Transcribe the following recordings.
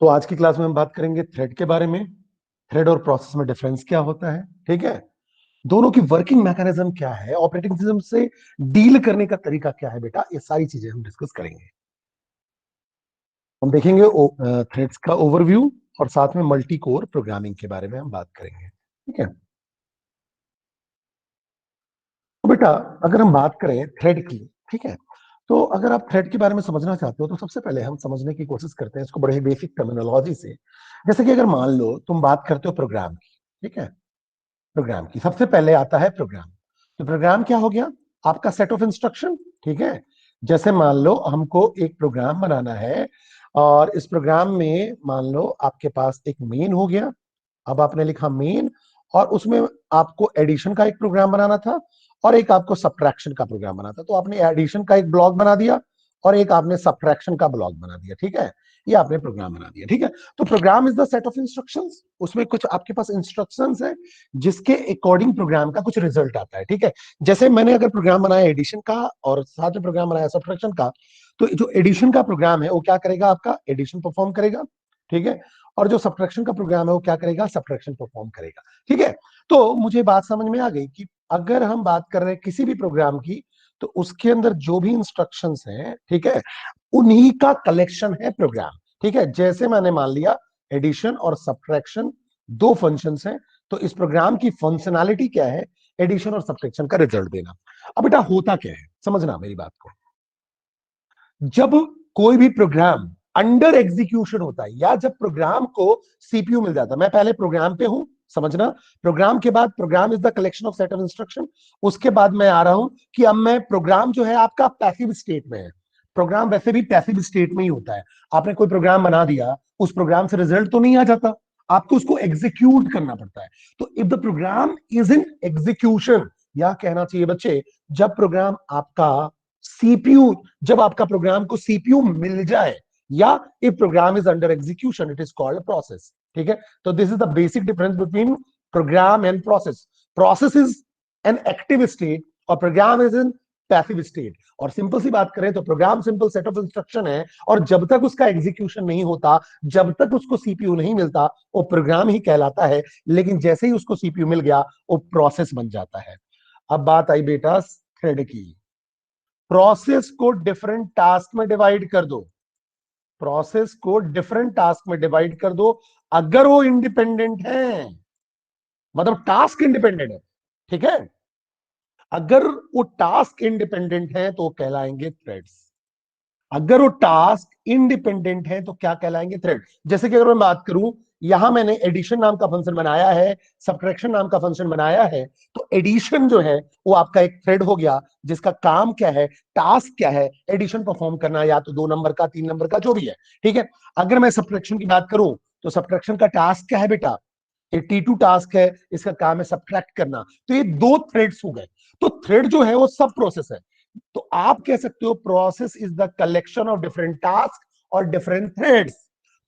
तो आज की क्लास में हम बात करेंगे थ्रेड के बारे में। थ्रेड और प्रोसेस में डिफरेंस क्या होता है, ठीक है। दोनों की वर्किंग मैकेनिज्म क्या है, ऑपरेटिंग सिस्टम से डील करने का तरीका क्या है बेटा, ये सारी चीजें हम डिस्कस करेंगे। हम देखेंगे थ्रेड्स का ओवरव्यू और साथ में मल्टी कोर प्रोग्रामिंग के बारे में हम बात करेंगे, ठीक है। तो बेटा अगर हम बात करें थ्रेड की, ठीक है, तो अगर आप थ्रेड के बारे में समझना चाहते हो तो सबसे पहले हम समझने की कोशिश करते हैं इसको बड़े बेसिक टर्मिनोलॉजी से। जैसे कि अगर मान लो तुम बात करते हो प्रोग्राम की, ठीक है, प्रोग्राम की सबसे पहले आता है प्रोग्राम। तो प्रोग्राम क्या हो गया, आपका सेट ऑफ इंस्ट्रक्शन, ठीक है। जैसे मान लो हमको एक प्रोग्राम बनाना है और इस प्रोग्राम में मान लो आपके पास एक मेन हो गया। अब आपने लिखा मेन और उसमें आपको एडिशन का एक प्रोग्राम बनाना था और एक आपको सब्ट्रैक्शन का प्रोग्राम बनाना था। तो आपने एडिशन का एक ब्लॉक बना दिया और एक आपने सब्ट्रैक्शन का ब्लॉक बना दिया, ठीक है। ये आपने प्रोग्राम बना दिया, ठीक है। तो program is the set of instructions, उसमें कुछ आपके पास इंस्ट्रक्शंस है जिसके अकॉर्डिंग प्रोग्राम का कुछ रिजल्ट आता है, ठीक है। जैसे मैंने अगर प्रोग्राम बनाया एडिशन का और साथ में प्रोग्राम बनाया सब्ट्रैक्शन का, तो जो एडिशन का प्रोग्राम है वो क्या करेगा, आपका एडिशन परफॉर्म करेगा, ठीक है। और जो सब्ट्रैक्शन का प्रोग्राम है वो क्या करेगा, सब्ट्रैक्शन परफॉर्म करेगा, ठीक है। तो मुझे बात समझ में आ गई कि अगर हम बात कर रहे हैं किसी भी प्रोग्राम की, तो उसके अंदर जो भी इंस्ट्रक्शंस हैं, ठीक है, उन्हीं का कलेक्शन है प्रोग्राम, ठीक है। जैसे मैंने मान लिया एडिशन और सब्ट्रैक्शन दो फंक्शंस हैं, तो इस प्रोग्राम की फंक्शनैलिटी क्या है, एडिशन और सब्ट्रैक्शन का रिजल्ट देना। अब बेटा होता क्या है, समझना मेरी बात को। जब कोई भी प्रोग्राम अंडर एग्जीक्यूशन होता है या जब प्रोग्राम को सीपीयू मिल जाता है, मैं पहले प्रोग्राम पे हूं, समझना। प्रोग्राम के बाद program is the collection of set of instruction. उसके बाद मैं आ रहा हूं कि अब मैं प्रोग्राम जो है आपका पैसिव स्टेट में है। प्रोग्राम वैसे भी पैसिव स्टेट में ही होता है। आपने कोई प्रोग्राम बना दिया, उस प्रोग्राम से रिजल्ट तो नहीं आ जाता, आपको उसको एग्जीक्यूट करना पड़ता है। तो if the program is in execution, या कहना चाहिए बच्चे, जब प्रोग्राम आपका सीपीयू, जब आपका प्रोग्राम को सीपीयू मिल जाए, या if program is under execution, it is called process, ठीक है। तो this is the basic difference between program and process. Process is an active state और program is in passive state. और सिंपल सी बात करें तो program simple set of instruction है, और जब तक उसका एग्जीक्यूशन नहीं होता, जब तक उसको सीपीयू नहीं मिलता, वो प्रोग्राम ही कहलाता है। लेकिन जैसे ही उसको सीपीयू मिल गया, वो प्रोसेस बन जाता है। अब बात आई बेटा थ्रेड की। प्रोसेस को डिफरेंट टास्क में डिवाइड कर दो, प्रोसेस को डिफरेंट टास्क में डिवाइड कर दो अगर वो इंडिपेंडेंट है, मतलब टास्क इंडिपेंडेंट है, ठीक है। अगर वो टास्क इंडिपेंडेंट है तो कहलाएंगे थ्रेड्स। अगर वो टास्क इंडिपेंडेंट है तो क्या कहलाएंगे, थ्रेड। जैसे कि अगर मैं बात करूं, यहां मैंने एडिशन नाम का फंक्शन बनाया है, सब्ट्रैक्शन नाम का फंक्शन बनाया है। तो एडिशन जो है वो आपका एक थ्रेड हो गया, जिसका काम क्या है, टास्क क्या है, एडिशन परफॉर्म करना, या तो 2 नंबर का, 3 नंबर का, जो भी है, ठीक है। अगर मैं सब्ट्रैक्शन की बात करूं, तो सब्ट्रैक्शन का टास्क क्या है बेटा, ये T2 टास्क है, इसका काम है सब्ट्रैक्ट करना। तो ये दो थ्रेड्स हो गए। तो थ्रेड जो है वो सब प्रोसेस है। तो आप कह सकते हो process is the collection of different task और different threads.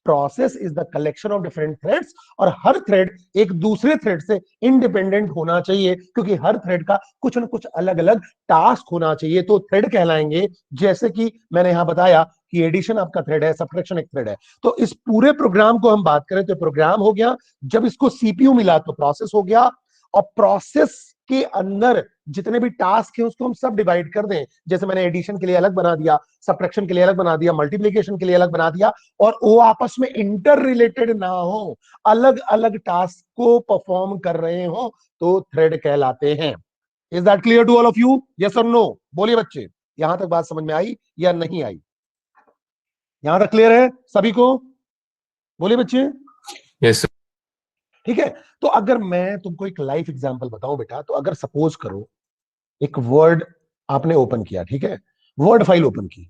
Process is the collection of different threads, और हर थ्रेड एक दूसरे थ्रेड से इंडिपेंडेंट होना चाहिए, क्योंकि हर थ्रेड का कुछ ना कुछ अलग अलग टास्क होना चाहिए, तो थ्रेड कहलाएंगे। जैसे कि मैंने यहां बताया कि एडिशन आपका थ्रेड है, सब्ट्रैक्शन एक थ्रेड है। तो इस पूरे प्रोग्राम को हम बात करें तो प्रोग्राम हो गया, जब इसको सीपीयू मिला तो प्रोसेस हो गया। और प्रोसेस के अंदर जितने भी टास्क है उसको हम सब डिवाइड कर दें, जैसे मैंने एडिशन के लिए अलग बना दिया, सब्ट्रैक्शन के लिए अलग बना दिया, मल्टीप्लिकेशन के लिए अलग बना दिया, और वो आपस में इंटर रिलेटेड ना हो, अलग अलग टास्क को परफॉर्म कर रहे हो, तो थ्रेड कहलाते हैं। Is that clear to all of you, yes और नो? बोलिए बच्चे, यहां तक बात समझ में आई या नहीं आई? यहां तक क्लियर है सभी को? बोलिए बच्चे। यस। ठीक है। तो अगर मैं तुमको एक लाइफ एग्जांपल बताऊं बेटा, तो अगर सपोज करो एक वर्ड आपने ओपन किया, ठीक है, वर्ड फाइल ओपन की,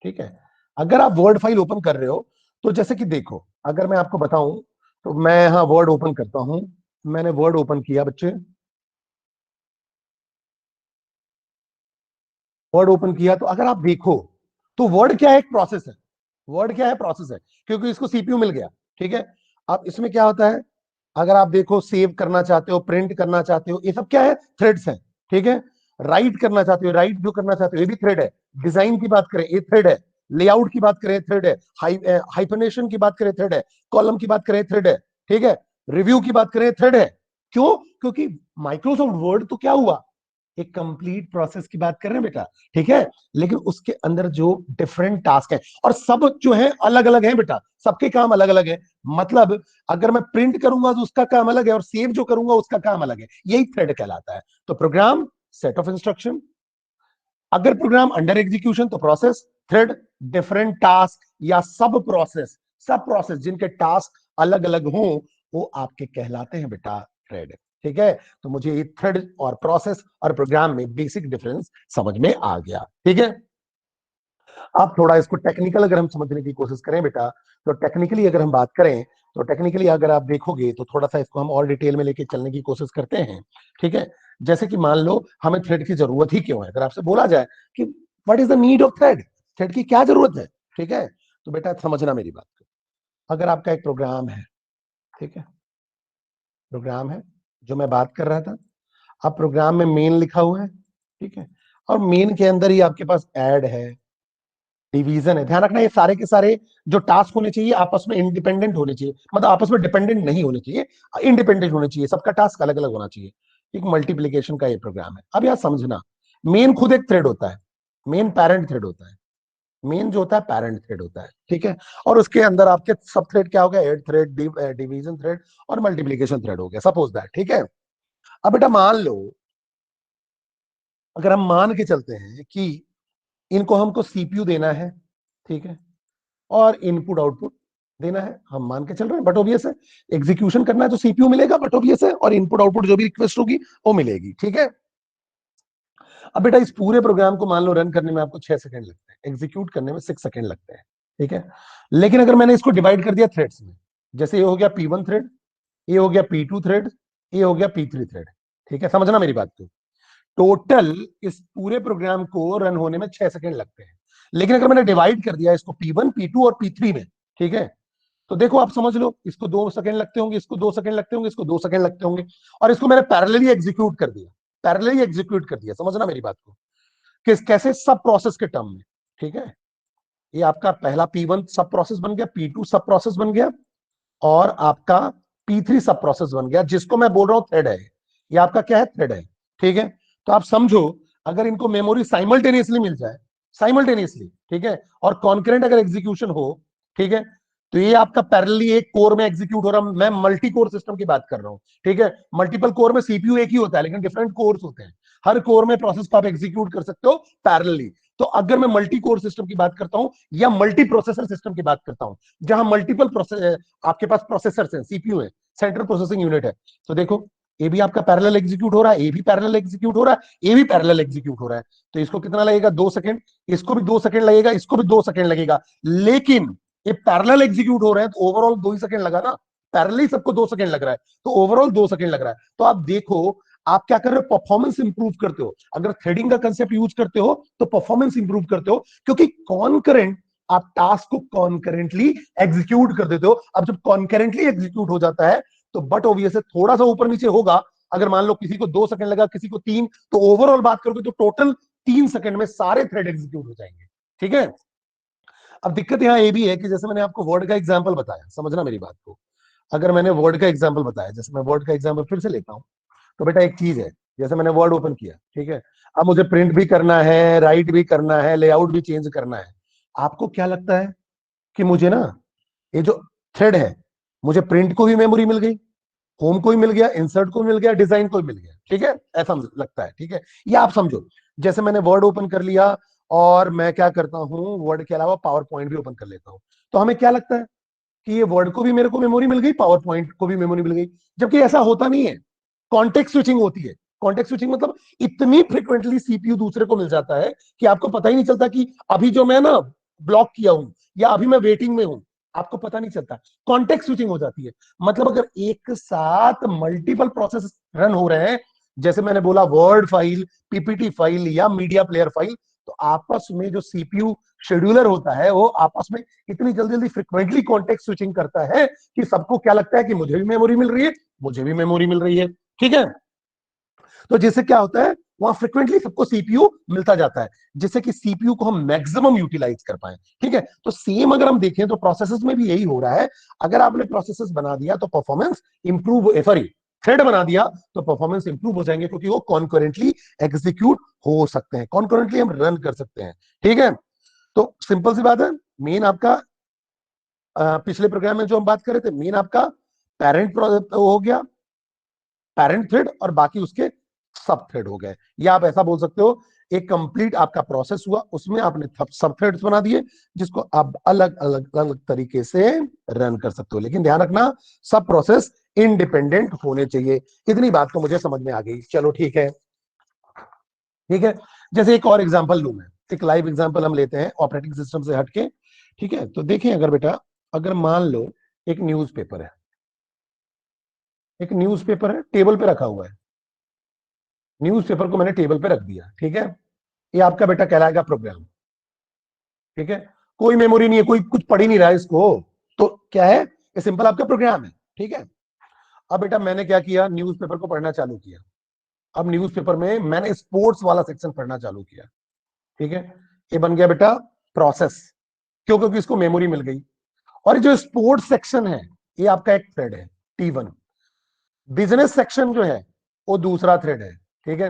ठीक है। अगर आप वर्ड फाइल ओपन कर रहे हो, तो जैसे कि देखो, अगर मैं आपको बताऊं, तो मैं यहां वर्ड ओपन करता हूं। मैंने वर्ड ओपन किया बच्चे, वर्ड ओपन किया, तो अगर आप देखो तो वर्ड क्या है, एक प्रोसेस है। वर्ड क्या है, प्रोसेस है, क्योंकि इसको सीपीयू मिल गया, ठीक है। अब इसमें क्या होता है, अगर आप देखो सेव करना चाहते हो, प्रिंट करना चाहते हो, ये सब क्या है, थ्रेड्स हैं, ठीक है। राइट करना चाहते हो, राइट जो करना चाहते हो, ये भी थ्रेड है। डिजाइन की बात करें, ये थ्रेड है। लेआउट की बात करें थ्रेड है, हाइफनेशन की बात करें थ्रेड है, कॉलम की बात करें थ्रेड है, ठीक है, रिव्यू की बात करें थ्रेड है। क्यों? क्योंकि माइक्रोसॉफ्ट वर्ड तो क्या हुआ, एक कंप्लीट प्रोसेस की बात कर रहे हैं बेटा, ठीक है, लेकिन उसके अंदर जो डिफरेंट टास्क है और सब जो है अलग अलग है बेटा, सबके काम अलग अलग है। मतलब अगर मैं प्रिंट करूंगा तो उसका काम अलग है और सेव जो करूंगा उसका काम अलग है, यही थ्रेड कहलाता है। तो प्रोग्राम सेट ऑफ इंस्ट्रक्शन, अगर प्रोग्राम अंडर एग्जीक्यूशन तो प्रोसेस, थ्रेड डिफरेंट टास्क या सब प्रोसेस जिनके टास्क अलग अलग हों वो आपके कहलाते हैं बेटा थ्रेड, ठीक है। तो मुझे ये थ्रेड और प्रोसेस और प्रोग्राम में बेसिक डिफरेंस समझ में आ गया, ठीक है। अब थोड़ा इसको टेक्निकल अगर हम समझने की कोशिश करें बेटा, तो टेक्निकली अगर हम बात करें, तो टेक्निकली अगर आप देखोगे तो थोड़ा सा इसको हम और डिटेल में लेके चलने की कोशिश करते हैं, ठीक है। जैसे कि मान लो हमें थ्रेड की जरूरत ही क्यों है, अगर आपसे बोला जाए कि what is the need of thread, thread की क्या जरूरत है, ठीक है, तो बेटा समझना मेरी बात को। अगर आपका एक प्रोग्राम है, ठीक है, प्रोग्राम है जो मैं बात कर रहा था, अब प्रोग्राम में मेन लिखा हुआ है, ठीक है, और मेन के अंदर ही आपके पास ऐड है, डिवीजन है। ध्यान रखना ये सारे के सारे जो टास्क होने चाहिए आपस में इंडिपेंडेंट होने चाहिए, मतलब आपस में डिपेंडेंट नहीं होने चाहिए, इंडिपेंडेंट होने चाहिए, सबका टास्क अलग अलग होना चाहिए। एक मल्टीप्लीकेशन का ये प्रोग्राम है। अब यार समझना, मेन खुद एक थ्रेड होता है, मेन पैरेंट थ्रेड होता है, मेन जो होता है पैरेंट थ्रेड होता है, ठीक है, और उसके अंदर आपके सब थ्रेड क्या हो गया, एड थ्रेड, डिवीजन थ्रेड और मल्टीप्लीकेशन थ्रेड हो गया, सपोज दैट, ठीक है। अब बेटा मान लो, अगर हम मान के चलते हैं कि इनको हमको सीपीयू देना है, ठीक है, और इनपुट आउटपुट देना है, हम मान के चल रहे हैं, बट ऑब्वियस है एग्जीक्यूशन करना है तो सीपीयू मिलेगा, बट ऑब्वियस है, और इनपुट आउटपुट जो भी रिक्वेस्ट होगी वो मिलेगी, ठीक है। अब बेटा इस पूरे प्रोग्राम को मान लो रन करने में आपको 6 सेकंड लगते हैं, एग्जीक्यूट करने में 6 सेकंड लगते हैं, ठीक है। लेकिन अगर मैंने इसको डिवाइड कर दिया थ्रेड्स में, जैसे ये हो गया P1 थ्रेड, ये हो गया P2 थ्रेड, ये हो गया P3 थ्रेड, ठीक है, समझना मेरी बात को। टोटल इस पूरे प्रोग्राम को रन होने में 6 सेकंड लगते हैं। लेकिन अगर मैंने डिवाइड कर दिया इसको P1 P2 और P3 में, ठीक है, तो देखो आप समझ लो, इसको 2 सेकंड लगते होंगे, इसको 2 सेकंड लगते होंगे, इसको 2 सेकंड लगते होंगे, और इसको मैंने पैरेलली एग्जीक्यूट कर दिया, पैरेलली एग्जीक्यूट कर दिया, समझना मेरी बात को, किस कैसे सब प्रोसेस के टर्म में, ठीक है। ये आपका पहला P1 सब प्रोसेस बन गया, P2 सब प्रोसेस बन गया, और आपका P3 सब प्रोसेस बन गया, जिसको मैं बोल रहा हूं थ्रेड है, ये आपका क्या है, थ्रेड है, ठीक है। तो आप समझो, अगर इनको मेमोरी साइमल्टेनियसली मिल जाए, साइमल्टेनियसली, ठीक है, और कॉन्करेंट अगर एग्जीक्यूशन हो, ठीक है, तो ये आपका पैरेलली एक कोर में एग्जीक्यूट हो रहा, मैं मल्टी कोर सिस्टम की बात कर रहा हूं, ठीक है। मल्टीपल कोर में सीपीयू एक ही होता है लेकिन डिफरेंट कोर्स होते हैं, हर कोर में प्रोसेस को आप एग्जीक्यूट कर सकते हो पैरेलली। तो अगर मैं मल्टी कोर सिस्टम की बात करता हूं या मल्टी प्रोसेसर सिस्टम की बात करता हूं, जहां मल्टीपल प्रोसेस आपके पास प्रोसेसर है, सीपीयू है, सेंट्रल प्रोसेसिंग यूनिट है, तो देखो ये भी आपका पैरेलल एग्जीक्यूट हो रहा है, ये भी पैरेलल एग्जीक्यूट हो रहा है, ये भी पैरेलल एग्जीक्यूट हो रहा है। तो इसको कितना लगेगा, 2 सेकंड, इसको भी 2 सेकंड लगेगा, इसको भी 2 सेकंड लगेगा। लेकिन ये पैरेलल एग्जीक्यूट हो रहे हैं तो ओवरऑल 2 ही सेकंड लगा ना, पैरेलल सबको 2 सेकंड लग रहा है, तो ओवरऑल 2 सेकंड लग रहा है। तो आप देखो आप क्या कर रहे हो, परफॉर्मेंस इंप्रूव करते हो, अगर थ्रेडिंग का कंसेप्ट यूज करते हो तो परफॉर्मेंस इंप्रूव करते हो, क्योंकि कॉन्करेंट आप टास्क को कॉन्करेंटली एग्जीक्यूट कर देते हो। अब जब कॉन्करेंटली एग्जीक्यूट हो जाता है तो बट ऑब्वियस है थोड़ा सा ऊपर नीचे होगा, अगर मान लो किसी को 2 सेकंड लगा किसी को 3, तो ओवरऑल बात करोगे तो टोटल 3 सेकंड में सारे थ्रेड एग्जीक्यूट हो जाएंगे, ठीक है। अब दिक्कत यहां ये भी है कि जैसे मैंने आपको वर्ड का एग्जांपल बताया, समझना मेरी बात को, अगर मैंने वर्ड का एग्जांपल बताया, जैसे मैं वर्ड का एग्जांपल फिर से लेता हूं, तो बेटा एक चीज है, जैसे मैंने वर्ड ओपन किया, ठीक है, अब मुझे प्रिंट भी करना है, राइट भी करना है, लेआउट भी चेंज करना है। आपको क्या लगता है कि मुझे ना ये जो थ्रेड है, मुझे प्रिंट को भी मेमोरी मिल गई, होम को भी मिल गया, इंसर्ट को भी मिल गया, डिजाइन को भी मिल गया, ठीक है, ऐसा लगता है, ठीक है। ये आप समझो, जैसे मैंने वर्ड ओपन कर लिया और मैं क्या करता हूं, वर्ड के अलावा पावर पॉइंट भी ओपन कर लेता हूं, तो हमें क्या लगता है कि ये वर्ड को भी मेरे को मेमोरी मिल गई, पावर पॉइंट को भी मेमोरी मिल गई, जबकि ऐसा होता नहीं है। कॉन्टेक्स्ट स्विचिंग होती है। कॉन्टेक्स्ट स्विचिंग मतलब इतनी फ्रिक्वेंटली सीपीयू दूसरे को मिल जाता है कि आपको पता ही नहीं चलता कि अभी जो मैं ना ब्लॉक किया हूं या अभी मैं वेटिंग में हूं, आपको पता नहीं चलता, कॉन्टेक्स्ट स्विचिंग हो जाती है। मतलब अगर एक साथ मल्टीपल प्रोसेस रन हो रहे हैं, जैसे मैंने बोला वर्ड फाइल, पीपीटी फाइल या मीडिया प्लेयर फाइल, तो आपस में जो सीपीयू शेड्यूलर होता है वो आपस में इतनी जल्दी जल्दी फ्रिक्वेंटली कॉन्टेक्स्ट स्विचिंग करता है कि सबको क्या लगता है कि मुझे भी मेमोरी मिल रही है, मुझे भी मेमोरी मिल रही है, ठीक है। तो जिससे क्या होता है, वहां फ्रिक्वेंटली सबको सीपीयू मिलता जाता है, जिससे कि सीपीयू को हम मैक्सिमम यूटिलाइज कर पाए। ठीक है, तो सेम अगर हम देखें तो प्रोसेसेस में भी यही हो रहा है। अगर आपने प्रोसेसेस बना दिया तो परफॉर्मेंस इंप्रूव, सॉरी थ्रेड बना दिया तो परफॉर्मेंस इंप्रूव हो जाएंगे, क्योंकि वो कॉन्करेंटली एग्जीक्यूट हो सकते हैं, कॉन्करेंटली हम रन कर सकते हैं। ठीक है, तो सिंपल सी बात है। मेन आपका पिछले प्रोग्राम में जो हम बात कर रहे थे, मेन आपका पेरेंट हो गया, पेरेंट थ्रेड, और बाकी उसके सब थ्रेड हो गए। या आप ऐसा बोल सकते हो, एक कंप्लीट आपका प्रोसेस हुआ, उसमें आपने सब थ्रेड्स बना दिए, जिसको आप अलग अलग अलग तरीके से रन कर सकते हो। लेकिन ध्यान रखना, सब प्रोसेस इंडिपेंडेंट होने चाहिए। इतनी बात तो मुझे समझ में आ गई। चलो ठीक है, ठीक है। जैसे एक और एग्जांपल लूं मैं, एक लाइव एग्जांपल हम लेते हैं ऑपरेटिंग सिस्टम से हटके। ठीक है, तो देखें, अगर बेटा, अगर मान लो एक न्यूज़पेपर है, एक न्यूज़पेपर है, टेबल पे रखा हुआ है, न्यूज़पेपर को मैंने टेबल पे रख दिया। ठीक है, ये आपका बेटा कहलाएगा प्रोग्राम। ठीक है, कोई मेमोरी नहीं है, कोई कुछ पढ़ ही नहीं रहा है इसको, तो क्या है, ये सिंपल आपका प्रोग्राम है। ठीक है, अब बेटा मैंने क्या किया, न्यूज़पेपर को पढ़ना चालू किया। अब न्यूज़पेपर में मैंने स्पोर्ट्स वाला सेक्शन पढ़ना चालू किया। ठीक है, ये बन गया बेटा प्रोसेस। क्यों? क्योंकि इसको मेमोरी मिल गई। और जो स्पोर्ट्स सेक्शन है, ये आपका एक थ्रेड है, T1। बिजनेस सेक्शन जो है वो दूसरा थ्रेड है। ठीक है,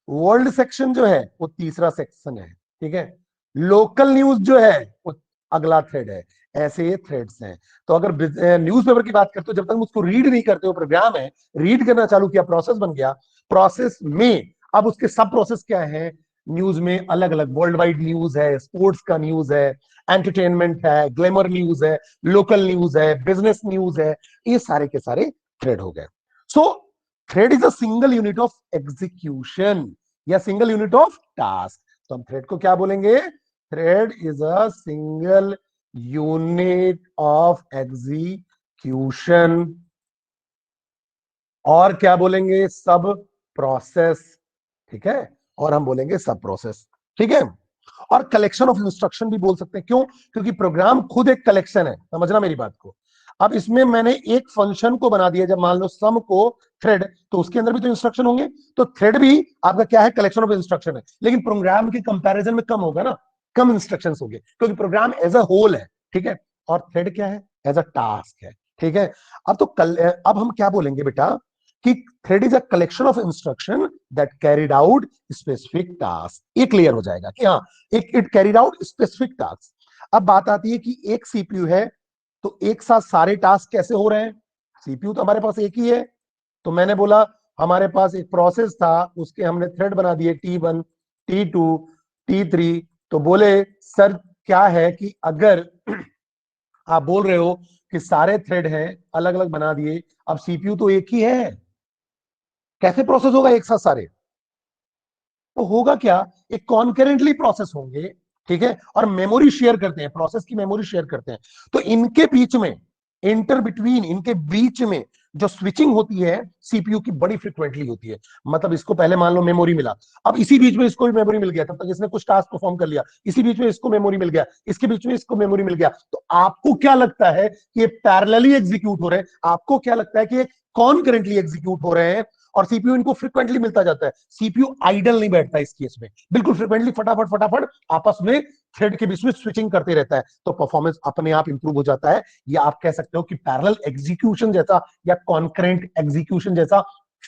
वर्ल्ड सेक्शन जो है वो तीसरा सेक्शन है। ठीक है, लोकल न्यूज जो है वो अगला थ्रेड है। ऐसे ये थ्रेड्स हैं। तो अगर न्यूज़पेपर की बात करते हो, जब तक उसको रीड नहीं करते हो, प्रोग्राम है, रीड करना चालू किया, प्रोसेस बन गया। प्रोसेस में अब उसके सब प्रोसेस क्या है, न्यूज में अलग अलग वर्ल्ड वाइड न्यूज है, स्पोर्ट्स का न्यूज है, एंटरटेनमेंट है, ग्लैमर न्यूज है, लोकल न्यूज है, बिजनेस न्यूज है, ये सारे के सारे थ्रेड हो गए। सो thread is a single unit of execution या सिंगल यूनिट ऑफ टास्क। तो हम थ्रेड को क्या बोलेंगे, thread is a single unit of execution. और क्या बोलेंगे, सब प्रोसेस। ठीक है, और हम बोलेंगे सब प्रोसेस। ठीक है, और कलेक्शन ऑफ इंस्ट्रक्शन भी बोल सकते हैं। क्यों? क्योंकि प्रोग्राम खुद एक कलेक्शन है, समझना मेरी बात को। अब इसमें मैंने एक फंक्शन को बना दिया, जब मान लो सम को थ्रेड, तो उसके अंदर भी तो इंस्ट्रक्शन होंगे। तो थ्रेड भी आपका क्या है, कलेक्शन ऑफ इंस्ट्रक्शन है, लेकिन प्रोग्राम के कंपैरिजन में कम होगा ना, कम इंस्ट्रक्शंस होंगे, क्योंकि प्रोग्राम एज अ होल है। ठीक है, और थ्रेड क्या है, एज अ टास्क है। ठीक है, अब तो अब हम क्या बोलेंगे बेटा, कि thread is a collection of instruction that carried out specific task. ये क्लियर हो जाएगा कि हाँ, एक it carried out specific task. अब बात आती है कि एक सीपीयू है, तो एक साथ सारे टास्क कैसे हो रहे हैं, सीपीयू तो हमारे पास एक ही है। तो मैंने बोला, हमारे पास एक प्रोसेस था, उसके हमने थ्रेड बना दिए, T1, T2, T3। तो बोले सर, क्या है कि अगर आप बोल रहे हो कि सारे थ्रेड हैं, अलग अलग बना दिए, अब सीपीयू तो एक ही है, कैसे प्रोसेस होगा एक साथ सारे? तो होगा क्या, एक कॉन्करेंटली प्रोसेस होंगे। ठीक है, और मेमोरी शेयर करते हैं, प्रोसेस की मेमोरी शेयर करते हैं। तो इनके बीच में, इंटर बिटवीन, इनके बीच में जो स्विचिंग होती है सीपीयू की, बड़ी फ्रिक्वेंटली होती है। मतलब इसको पहले मान लो मेमोरी मिला, अब इसी बीच में इसको भी मेमोरी मिल गया, तब तक इसने कुछ टास्क परफॉर्म कर लिया, इसी बीच में इसको मेमोरी मिल गया, इसके बीच में इसको मेमोरी मिल गया। तो आपको क्या लगता है कि ये पैरेलली एग्जीक्यूट हो रहे हैं? आपको क्या लगता है कि ये कॉन्करेंटली एग्जीक्यूट हो रहे हैं? और सीपीयू इनको फ्रिक्वेंटली मिलता जाता है। सीपीयू आइडल नहीं बैठता इस केस में, बिल्कुल फ्रिक्वेंटली फटाफट फटाफट आपस में थ्रेड के बीच में स्विचिंग करते रहता है, तो परफॉर्मेंस अपने आप इंप्रूव हो जाता है। या आप कह सकते हो कि पैरेलल एग्जीक्यूशन जैसा या कॉन्करेंट एग्जीक्यूशन जैसा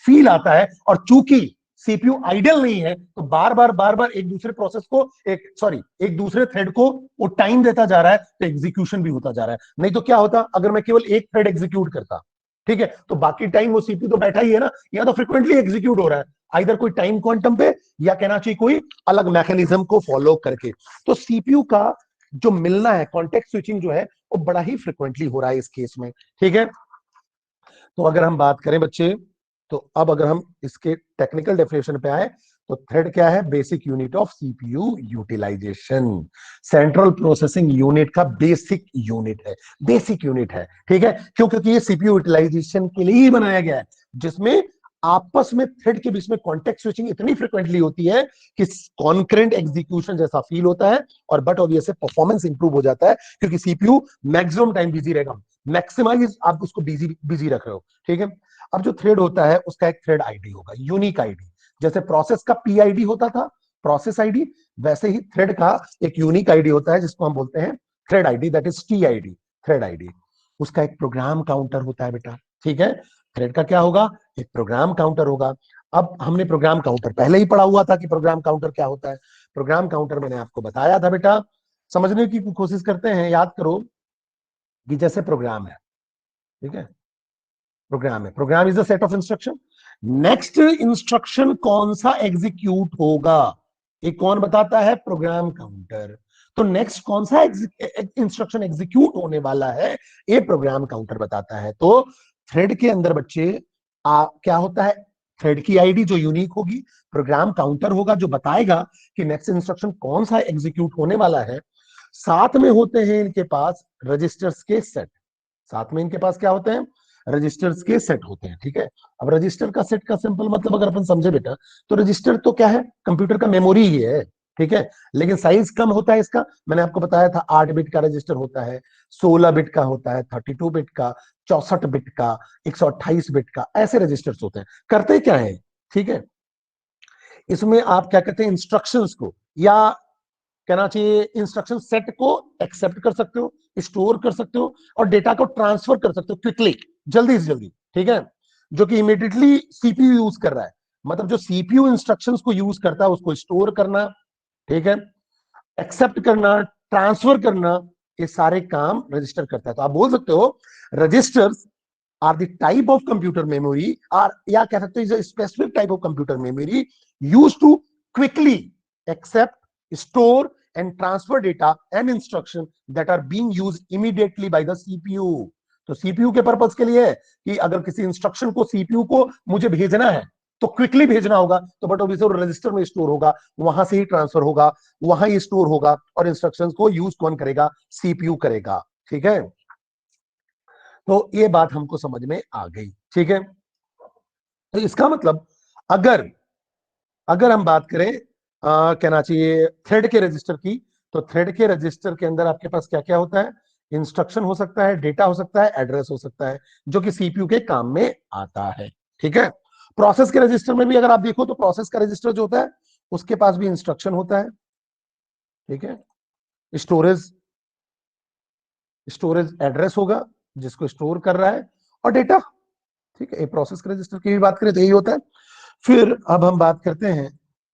फील आता है। और चूंकि सीपीयू आइडल नहीं है, तो बार बार एक दूसरे प्रोसेस को, एक दूसरे थ्रेड को वो टाइम देता जा रहा है, तो एग्जीक्यूशन भी होता जा रहा है। नहीं तो क्या होता, अगर मैं केवल एक थ्रेड एग्जीक्यूट करता, ठीक है, तो बाकी टाइम वो सीपीयू तो बैठा ही है ना, या तो फ्रिक्वेंटली एग्जीक्यूट हो रहा है, आइदर कोई टाइम क्वांटम पे, या कहना चाहिए कोई अलग मैकेनिज्म को फॉलो करके। तो सीपीयू का जो मिलना है, कॉन्टेक्स्ट स्विचिंग जो है, वो बड़ा ही फ्रिक्वेंटली हो रहा है इस केस में। ठीक है, तो अगर हम बात करें बच्चे, तो अब अगर हम इसके टेक्निकल डेफिनेशन पे आए, तो थ्रेड क्या है, basic unit of CPU utilisation, central processing unit का बेसिक यूनिट है, बेसिक यूनिट है। ठीक है, क्यों? क्योंकि ये सीपीयू यूटिलाइजेशन के लिए ही बनाया गया है, जिसमें आपस में थ्रेड के बीच में कॉन्टेक्स्ट स्विचिंग इतनी फ्रिक्वेंटली होती है कि कॉन्करेंट एग्जीक्यूशन जैसा फील होता है, और बट ऑब्वियसली परफॉर्मेंस इंप्रूव हो जाता है, क्योंकि सीपीयू मैक्सिमम टाइम बिजी रहेगा, मैक्सिमाइज आप उसको बिजी बिजी रख रहे हो। ठीक है, अब जो थ्रेड होता है उसका एक थ्रेड आईडी होगा, यूनिक आईडी। जैसे प्रोसेस का पीआईडी होता था, प्रोसेस आईडी, वैसे ही थ्रेड का एक यूनिक आईडी होता है जिसको हम बोलते हैं thread ID, that is TID, thread ID. उसका एक प्रोग्राम काउंटर होता है बेटा, ठीक है। थ्रेड का क्या होगा, एक प्रोग्राम काउंटर होगा। अब हमने प्रोग्राम काउंटर पहले ही पढ़ा हुआ था कि प्रोग्राम काउंटर क्या होता है। प्रोग्राम काउंटर मैंने आपको बताया था बेटा, समझने की कोशिश करते हैं, याद करो कि जैसे प्रोग्राम है, ठीक है, प्रोग्राम है, program is the set of instruction. Next instruction कौन सा एग्जीक्यूट होगा, ये कौन बताता है, प्रोग्राम काउंटर। तो नेक्स्ट कौन सा इंस्ट्रक्शन एग्जीक्यूट होने वाला है, ये प्रोग्राम काउंटर बताता है। तो थ्रेड के अंदर बच्चे क्या होता है, थ्रेड की आईडी जो यूनिक होगी, प्रोग्राम काउंटर होगा जो बताएगा कि नेक्स्ट इंस्ट्रक्शन कौन सा एग्जीक्यूट होने वाला है। साथ में होते हैं इनके पास रजिस्टर्स के सेट, साथ में इनके पास क्या होते हैं, रजिस्टर्स के सेट होते हैं, ठीक है। अब रजिस्टर का सेट का सिंपल मतलब अगर अपन समझे बेटा, तो रजिस्टर तो क्या है, कंप्यूटर का मेमोरी ही है, ठीक है। लेकिन साइज कम होता है इसका, मैंने आपको बताया था 8 बिट का रजिस्टर होता है, 16 बिट का होता है, 32 बिट का, 64 बिट का, 128 बिट का, ऐसे रजिस्टर्स होते हैं। करते क्या है, ठीक है, इसमें आप क्या कहते हैं, इंस्ट्रक्शंस को, या कहना चाहिए इंस्ट्रक्शन सेट को एक्सेप्ट कर सकते हो, स्टोर कर सकते हो, और डेटा को ट्रांसफर कर सकते हो क्विकली, जल्दी से जल्दी, ठीक है, जो कि इमीडिएटली सीपीयू यूज कर रहा है। मतलब जो सीपीयू इंस्ट्रक्शंस को यूज करता है उसको स्टोर करना, ठीक है, एक्सेप्ट करना, ट्रांसफर करना, ये सारे काम रजिस्टर करता है। तो आप बोल सकते हो registers are the type of computer memory, are या कह सकते हो specific type of computer memory use to quickly accept, store and transfer data and instruction that are being used immediately by the CPU। तो CPU के purpose के लिए है कि अगर किसी इंस्ट्रक्शन को सीपीयू को मुझे भेजना है तो क्विकली भेजना होगा, तो बट ऑब्वियसली रजिस्टर में स्टोर होगा, वहां से ही ट्रांसफर होगा, वहां ही स्टोर होगा, और इंस्ट्रक्शंस को यूज कौन करेगा, सीपीयू करेगा, ठीक है। तो ये बात हमको समझ में आ गई, ठीक है। तो इसका मतलब अगर अगर हम बात करें कहना चाहिए थ्रेड के रजिस्टर की, तो थ्रेड के रजिस्टर के अंदर आपके पास क्या क्या होता है, इंस्ट्रक्शन हो सकता है, डेटा हो सकता है, एड्रेस हो सकता है, जो कि सीपीयू के काम में आता है, ठीक है। प्रोसेस के रजिस्टर में भी अगर आप देखो तो प्रोसेस का रजिस्टर जो होता है उसके पास भी इंस्ट्रक्शन होता है, ठीक है, स्टोरेज स्टोरेज एड्रेस होगा जिसको स्टोर कर रहा है, और डेटा, ठीक है। प्रोसेस के रजिस्टर की भी बात करें तो यही होता है। फिर अब हम बात करते हैं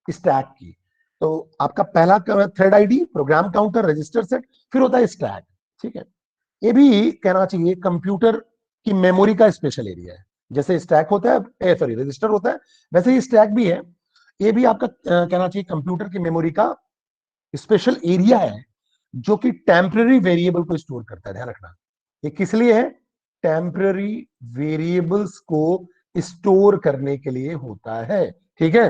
स्टैक की। तो आपका पहला thread ID, program counter, register set, फिर होता है स्टैक, ठीक है। ये भी कहना चाहिए कंप्यूटर की मेमोरी का स्पेशल एरिया है। जैसे स्टैक होता है, सॉरी रजिस्टर होता है, वैसे ही स्टैक भी है। ये भी आपका कहना चाहिए कंप्यूटर की मेमोरी का स्पेशल एरिया है, जो कि टेम्पररी वेरिएबल को स्टोर करता है। ध्यान रखना, ये किस लिए है, टेम्पररी वेरिएबल्स को स्टोर करने के लिए होता है, ठीक है।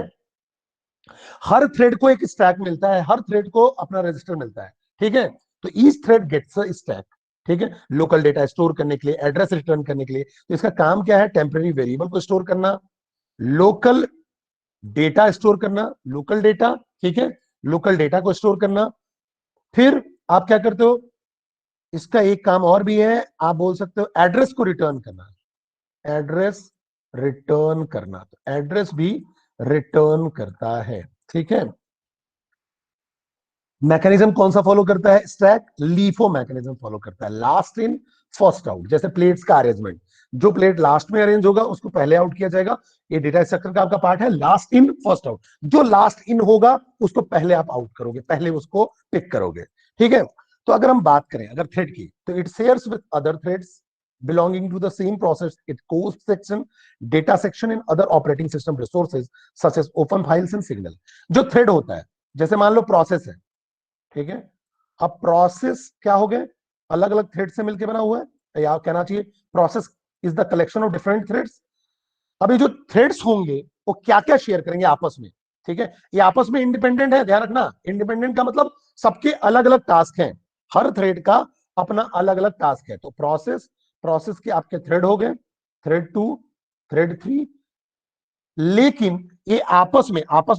हर थ्रेड को एक स्टैक मिलता है, हर थ्रेड को अपना रजिस्टर मिलता है, ठीक है। तो each thread gets a stack, ठीक है, लोकल डेटा स्टोर करने के लिए, एड्रेस रिटर्न करने के लिए। तो इसका काम क्या है, टेम्पररी वेरिएबल को स्टोर करना, लोकल डेटा स्टोर करना, लोकल डेटा, ठीक है, लोकल डेटा को स्टोर करना। फिर आप क्या करते हो, इसका एक काम और भी है, आप बोल सकते हो एड्रेस को रिटर्न करना, एड्रेस रिटर्न करना, तो एड्रेस भी रिटर्न करता है, ठीक है। मैकेनिज्म कौन सा फॉलो करता है, स्टैक लीफो मैकेनिज्म फॉलो करता है, लास्ट इन फर्स्ट आउट। जैसे प्लेट्स का अरेंजमेंट, जो प्लेट लास्ट में अरेंज होगा उसको पहले आउट किया जाएगा, ये डेटा स्ट्रक्चर का आपका पार्ट है, लास्ट इन फर्स्ट आउट। जो लास्ट इन होगा उसको पहले आप आउट करोगे, पहले उसको पिक करोगे, ठीक है। तो अगर हम बात करें अगर थ्रेड की, तो it shares with other threads belonging to the same process its code section, data section and other operating system resources such as open files and signal। जो थ्रेड होता है, जैसे मान लो प्रोसेस है, ठीक है। अब प्रोसेस क्या हो गए, अलग अलग थ्रेड से मिलकर बना हुआ है, या कहना चाहिए process is the collection of different threads. अभी जो थ्रेड्स होंगे वो क्या क्या शेयर करेंगे आपस में, ठीक है। ये आपस में इंडिपेंडेंट है, ध्यान रखना, इंडिपेंडेंट का मतलब सबके अलग अलग टास्क हैं, हर थ्रेड का अपना अलग अलग टास्क है। तो प्रोसेस प्रोसेस के आपके थ्रेड हो गए, थ्रेड 2, थ्रेड 3, लेकिन ये आपस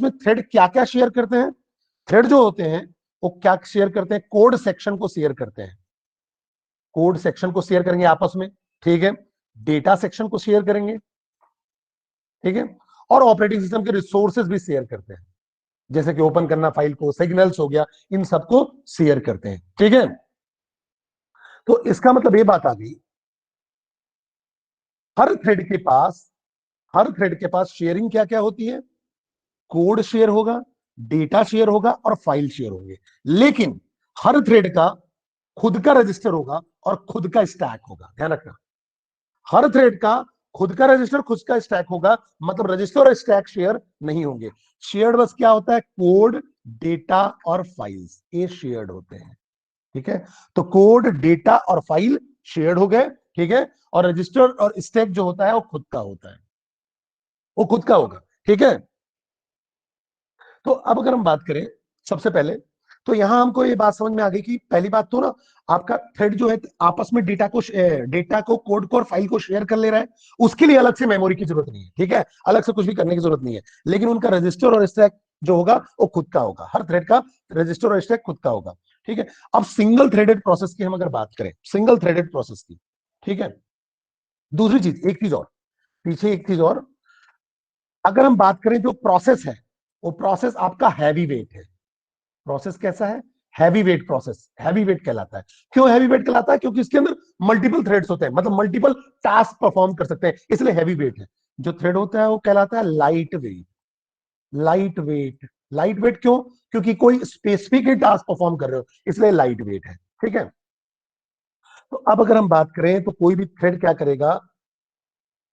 में थ्रेड क्या क्या शेयर करते हैं, थ्रेड जो होते हैं वो क्या शेयर करते हैं, कोड सेक्शन को शेयर करते हैं, कोड सेक्शन को शेयर करेंगे आपस में, ठीक है, डेटा सेक्शन को शेयर करेंगे, ठीक है, और ऑपरेटिंग सिस्टम के रिसोर्सेज भी शेयर करते हैं, जैसे कि ओपन करना फाइल को, सिग्नल्स हो गया, इन सबको शेयर करते हैं। ठीक है, तो इसका मतलब ये बात आ गई, हर थ्रेड के पास हर थ्रेड के पास शेयरिंग क्या क्या होती है, कोड शेयर होगा, डेटा शेयर होगा और फाइल शेयर होंगे। लेकिन हर थ्रेड का खुद का रजिस्टर होगा और खुद का स्टैक होगा, ध्यान रखना। हर थ्रेड का खुद का रजिस्टर, खुद का स्टैक होगा, मतलब रजिस्टर और स्टैक शेयर नहीं होंगे। शेयर्ड बस क्या होता है, कोड, डेटा और फाइल्स, ये शेयर्ड होते हैं। ठीक है, तो कोड, डेटा और फाइल शेयर्ड हो गए। ठीक है, और रजिस्टर और स्टैक जो होता है वो खुद का होता है, वो खुद का होगा। ठीक है, तो अब अगर हम बात करें सबसे पहले, तो यहां हमको ये बात समझ में आ गई कि पहली बात तो ना, आपका थ्रेड जो है आपस में डेटा को कोड को और फाइल को शेयर कर ले रहा है, उसके लिए अलग से मेमोरी की जरूरत नहीं है। ठीक है, अलग से कुछ भी करने की जरूरत नहीं है, लेकिन उनका रजिस्टर और स्टैक जो होगा वो खुद का होगा, हर थ्रेड का रजिस्टर और स्टैक खुद का होगा। ठीक है, अब सिंगल थ्रेडेड प्रोसेस की हम अगर बात करें, सिंगल थ्रेडेड प्रोसेस की, ठीक है, दूसरी चीज, एक चीज और, पीछे एक चीज और, अगर हम बात करें जो प्रोसेस है, वो प्रोसेस आपका हैवी वेट है। प्रोसेस कैसा है, heavy weight process, heavy weight कहलाता है। क्यों हैवी वेट कहलाता है, क्योंकि इसके अंदर मल्टीपल थ्रेड्स होते हैं, मतलब मल्टीपल टास्क परफॉर्म कर सकते हैं, इसलिए हैवी वेट है। जो थ्रेड होता है वो कहलाता है light weight. Light weight, light weight क्यों, क्योंकि कोई स्पेसिफिक टास्क परफॉर्म कर रहे हो, इसलिए लाइट वेट है। ठीक है, तो अब अगर हम बात करें तो कोई भी थ्रेड क्या करेगा,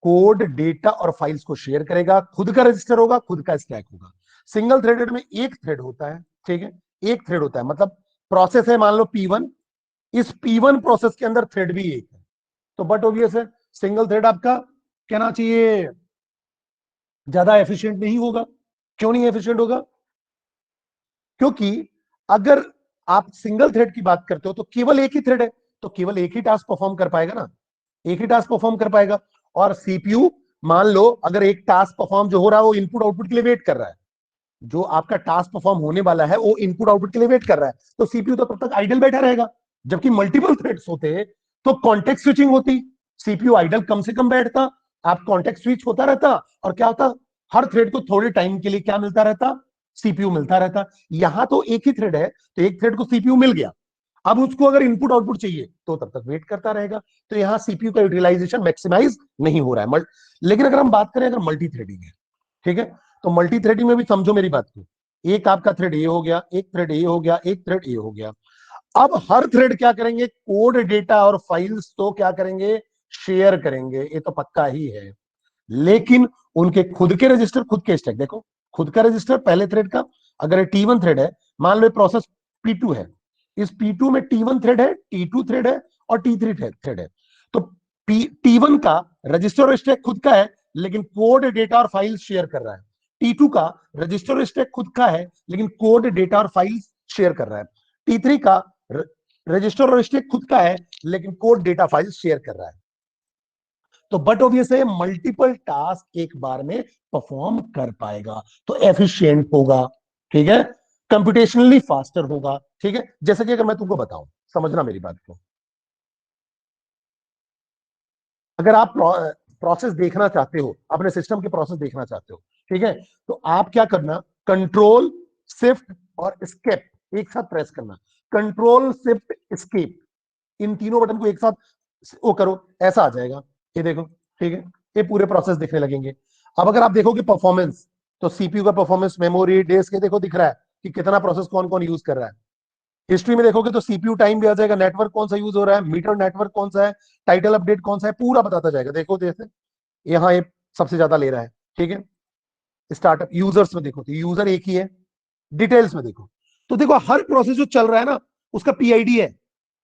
कोड, डेटा और फाइल्स को शेयर करेगा, खुद का रजिस्टर होगा, खुद का स्टैक होगा। सिंगल थ्रेडेड में एक थ्रेड होता है। ठीक है, एक थ्रेड होता है, मतलब प्रोसेस है मान लो P1, इस P1 प्रोसेस के अंदर थ्रेड भी एक है, तो बट ऑब्वियस है सिंगल थ्रेड आपका कहना चाहिए ज्यादा एफिशिएंट नहीं होगा। क्यों नहीं एफिशिएंट होगा, क्योंकि अगर आप सिंगल थ्रेड की बात करते हो तो केवल एक ही थ्रेड है, तो केवल एक ही टास्क परफॉर्म कर पाएगा ना, एक ही टास्क परफॉर्म कर पाएगा। और सीपीयू, मान लो अगर एक टास्क परफॉर्म जो हो रहा है वो इनपुट आउटपुट के लिए वेट कर रहा है, जो आपका टास्क परफॉर्म होने वाला है वो इनपुट आउटपुट के लिए वेट कर रहा है, तो सीपीयू तो तब तक आइडल बैठा रहेगा। जबकि मल्टीपल थ्रेड्स होते तो कॉन्टेक्स्ट स्विचिंग होती, सीपीयू आइडल कम से कम बैठता, आप कॉन्टेक्स्ट स्विच होता रहता, और क्या होता, हर थ्रेड को थोड़े टाइम के लिए क्या मिलता रहता, सीपीयू मिलता रहता। यहां तो एक ही थ्रेड है, तो एक थ्रेड को सीपीयू मिल गया, अब उसको अगर इनपुट आउटपुट चाहिए तो तब तक वेट करता रहेगा, तो यहां सीपीयू का यूटिलाइजेशन मैक्सिमाइज नहीं हो रहा है। लेकिन अगर हम बात करें अगर मल्टी थ्रेडिंग है, ठीक है, तो मल्टी थ्रेडिंग में भी समझो मेरी बात को, एक आपका थ्रेड ये हो गया, एक थ्रेड ये हो गया, एक थ्रेड ये हो गया। अब हर थ्रेड क्या करेंगे, कोड, डेटा और फाइल्स तो क्या करेंगे, शेयर करेंगे, ये तो पक्का ही है। लेकिन उनके खुद के रजिस्टर, खुद के स्टैक, देखो खुद का रजिस्टर पहले थ्रेड का, अगर T1 थ्रेड है, मान लो प्रोसेस P2 है, इस P2 में T1 थ्रेड है, T2 थ्रेड है और T3 थ्रेड है, तो T1 का रजिस्टर और स्टैक खुद का है, लेकिन कोड, डेटा और फाइल शेयर कर रहा है। T2 का रजिस्टर और स्टैक खुद का है, लेकिन कोड, डेटा और फाइल शेयर कर रहा है। T3 का रजिस्टर और स्टैक खुद का है, लेकिन कोड, डेटा, फाइल शेयर कर रहा है। तो बट ऑब्वियस है मल्टीपल टास्क एक बार में परफॉर्म कर पाएगा, तो एफिशिएंट होगा। ठीक है, कंप्यूटेशनली फास्टर होगा। ठीक है, जैसे कि अगर मैं तुमको बताऊं, समझना मेरी बात को, अगर आप प्रोसेस देखना चाहते हो, अपने सिस्टम के प्रोसेस देखना चाहते हो, ठीक है, तो आप क्या करना, कंट्रोल, शिफ्ट और स्केप एक साथ प्रेस करना। कंट्रोल, शिफ्ट, स्केप, इन तीनों बटन को एक साथ वो करो, ऐसा आ जाएगा, ये देखो। ठीक है, ये पूरे प्रोसेस दिखने लगेंगे। अब अगर आप देखोगे परफॉर्मेंस, तो सीपीयू का परफॉर्मेंस, मेमोरी, डिस्क, ये देखो दिख रहा है कि कितना प्रोसेस कौन कौन यूज कर रहा है। हिस्ट्री में देखोगे तो सीपीयू टाइम भी आ जाएगा, नेटवर्क कौन सा यूज हो रहा है, मीटर नेटवर्क कौन सा है, टाइटल अपडेट कौन सा है, पूरा बताता जाएगा। देखो जैसे यहाँ ये सबसे ज्यादा ले रहा है। ठीक है, स्टार्टअप यूजर्स में देखो तो यूजर एक ही है, डिटेल्स में देखो तो देखो हर प्रोसेस जो चल रहा है ना उसका पीआईडी है,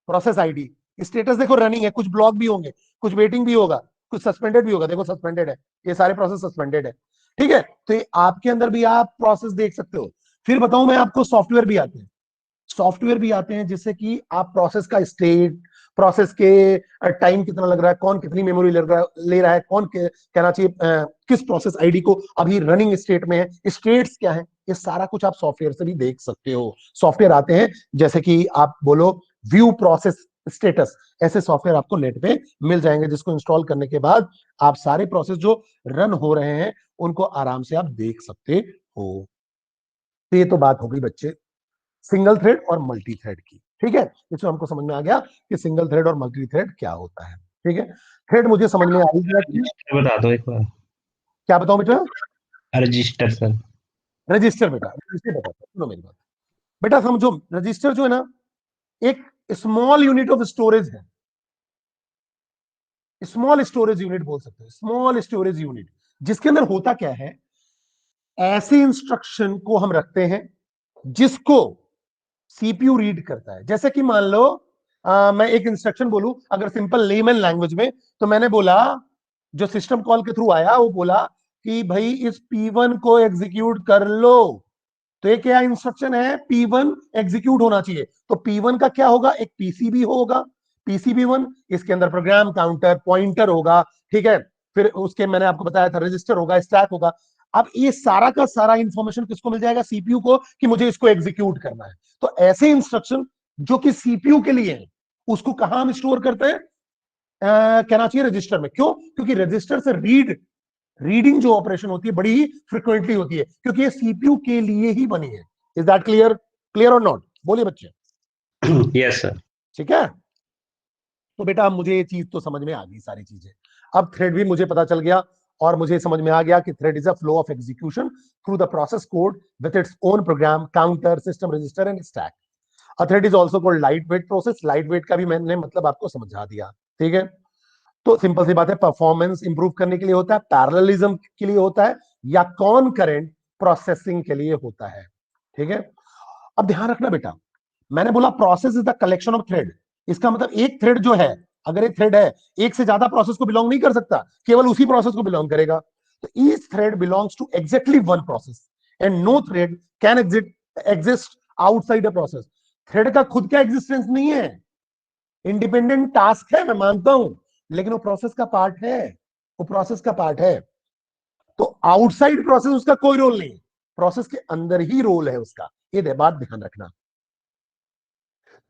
प्रोसेस आईडी। स्टेटस देखो रनिंग है, कुछ ब्लॉक भी होंगे, कुछ वेटिंग भी होगा, कुछ सस्पेंडेड भी होगा, देखो सस्पेंडेड है, ये सारे प्रोसेस सस्पेंडेड है। ठीक है, तो ये आपके अंदर भी आप प्रोसेस देख सकते हो। फिर बताऊं मैं आपको, सॉफ्टवेयर भी आते हैं, सॉफ्टवेयर भी आते हैं जिससे कि आप प्रोसेस का स्टेट, प्रोसेस के टाइम कितना लग रहा है, कौन कितनी मेमोरी ले रहा है, कौन कहना चाहिए किस प्रोसेस आईडी को अभी रनिंग स्टेट में है, स्टेट्स क्या है, ये सारा कुछ आप सॉफ्टवेयर से भी देख सकते हो। सॉफ्टवेयर आते हैं जैसे कि आप बोलो व्यू प्रोसेस स्टेटस, ऐसे सॉफ्टवेयर आपको नेट पे मिल जाएंगे, जिसको इंस्टॉल करने के बाद आप सारे प्रोसेस जो रन हो रहे हैं उनको आराम से आप देख सकते हो। तो ये तो बात हो गई बच्चे सिंगल थ्रेड और मल्टी थ्रेड की, ठीक है। इसमें हमको समझ में आ गया कि सिंगल थ्रेड और मल्टी थ्रेड क्या होता है, ठीक है। थ्रेड मुझे समझ में आ गया कि बता दो एक बार। क्या बताऊं बेटा? Register sir. रजिस्टर बेटा, रजिस्टर बताता हूं, सुनो मेरी बात। बेटा समझो, रजिस्टर जो है ना, एक स्मॉल यूनिट ऑफ स्टोरेज है। स्मॉल स्टोरेज यूनिट बोल सकते हो, स्मॉल स्टोरेज यूनिट, जिसके अंदर होता क्या है, ऐसे इंस्ट्रक्शन को हम रखते हैं जिसको सीपीयू रीड करता है। जैसे कि मान लो मैं एक इंस्ट्रक्शन बोलूं, अगर सिंपल लेमन लैंग्वेज में, तो मैंने बोला, जो सिस्टम कॉल के थ्रू आया वो बोला कि भाई इस P1 को एग्जीक्यूट कर लो। तो ये क्या इंस्ट्रक्शन है, P1 एग्जीक्यूट होना चाहिए। तो P1 का क्या होगा, एक पीसीबी होगा, पीसीबी 1, इसके अंदर प्रोग्राम काउंटर पॉइंटर होगा, ठीक है। फिर उसके मैंने आपको बताया था रजिस्टर होगा, स्टैक होगा। अब ये सारा का सारा इंफॉर्मेशन किसको मिल जाएगा, सीपीयू को, कि मुझे इसको एग्जीक्यूट करना है। तो ऐसे इंस्ट्रक्शन जो कि सीपीयू के लिए है, उसको कहां हम स्टोर करते हैं, कहना चाहिए रजिस्टर में। क्यों? क्योंकि रजिस्टर से रीडिंग जो ऑपरेशन होती है बड़ी ही फ्रिक्वेंटली होती है, क्योंकि ये सीपीयू के लिए ही बनी है। Is that clear? क्लियर और नॉट, बोलिए बच्चे। Yes sir. ठीक है। तो बेटा अब मुझे ये चीज तो समझ में आ गई सारी चीजें। अब थ्रेड भी मुझे पता चल गया, और मुझे समझ में आ गया कि thread is a flow of execution through the process code with its own program counter system register and stack. A thread is also called light weight process. Light weight का भी मैंने मतलब आपको समझा दिया, ठीक है। तो सिंपल सी बात है, परफॉर्मेंस इंप्रूव करने के लिए होता है, पैरेललिज्म के लिए होता है, या कॉनकरेंट प्रोसेसिंग के लिए होता है, ठीक है। अब ध्यान रखना बेटा, मैंने बोला process is the collection of thread. इसका मतलब एक थ्रेड जो है, अगर एक थ्रेड है, एक से ज्यादा प्रोसेस को बिलोंग नहीं कर सकता, केवल उसी प्रोसेस को बिलोंग करेगा। तो each thread belongs to exactly one process and no thread can exist outside a process. Thread का खुद का एग्जिस्टेंस नहीं है, इंडिपेंडेंट टास्क है, मैं मानता हूं, लेकिन वो प्रोसेस का पार्ट है, वो प्रोसेस का पार्ट है। तो आउटसाइड प्रोसेस उसका कोई रोल नहीं, प्रोसेस के अंदर ही रोल है उसका। ये बात ध्यान रखना।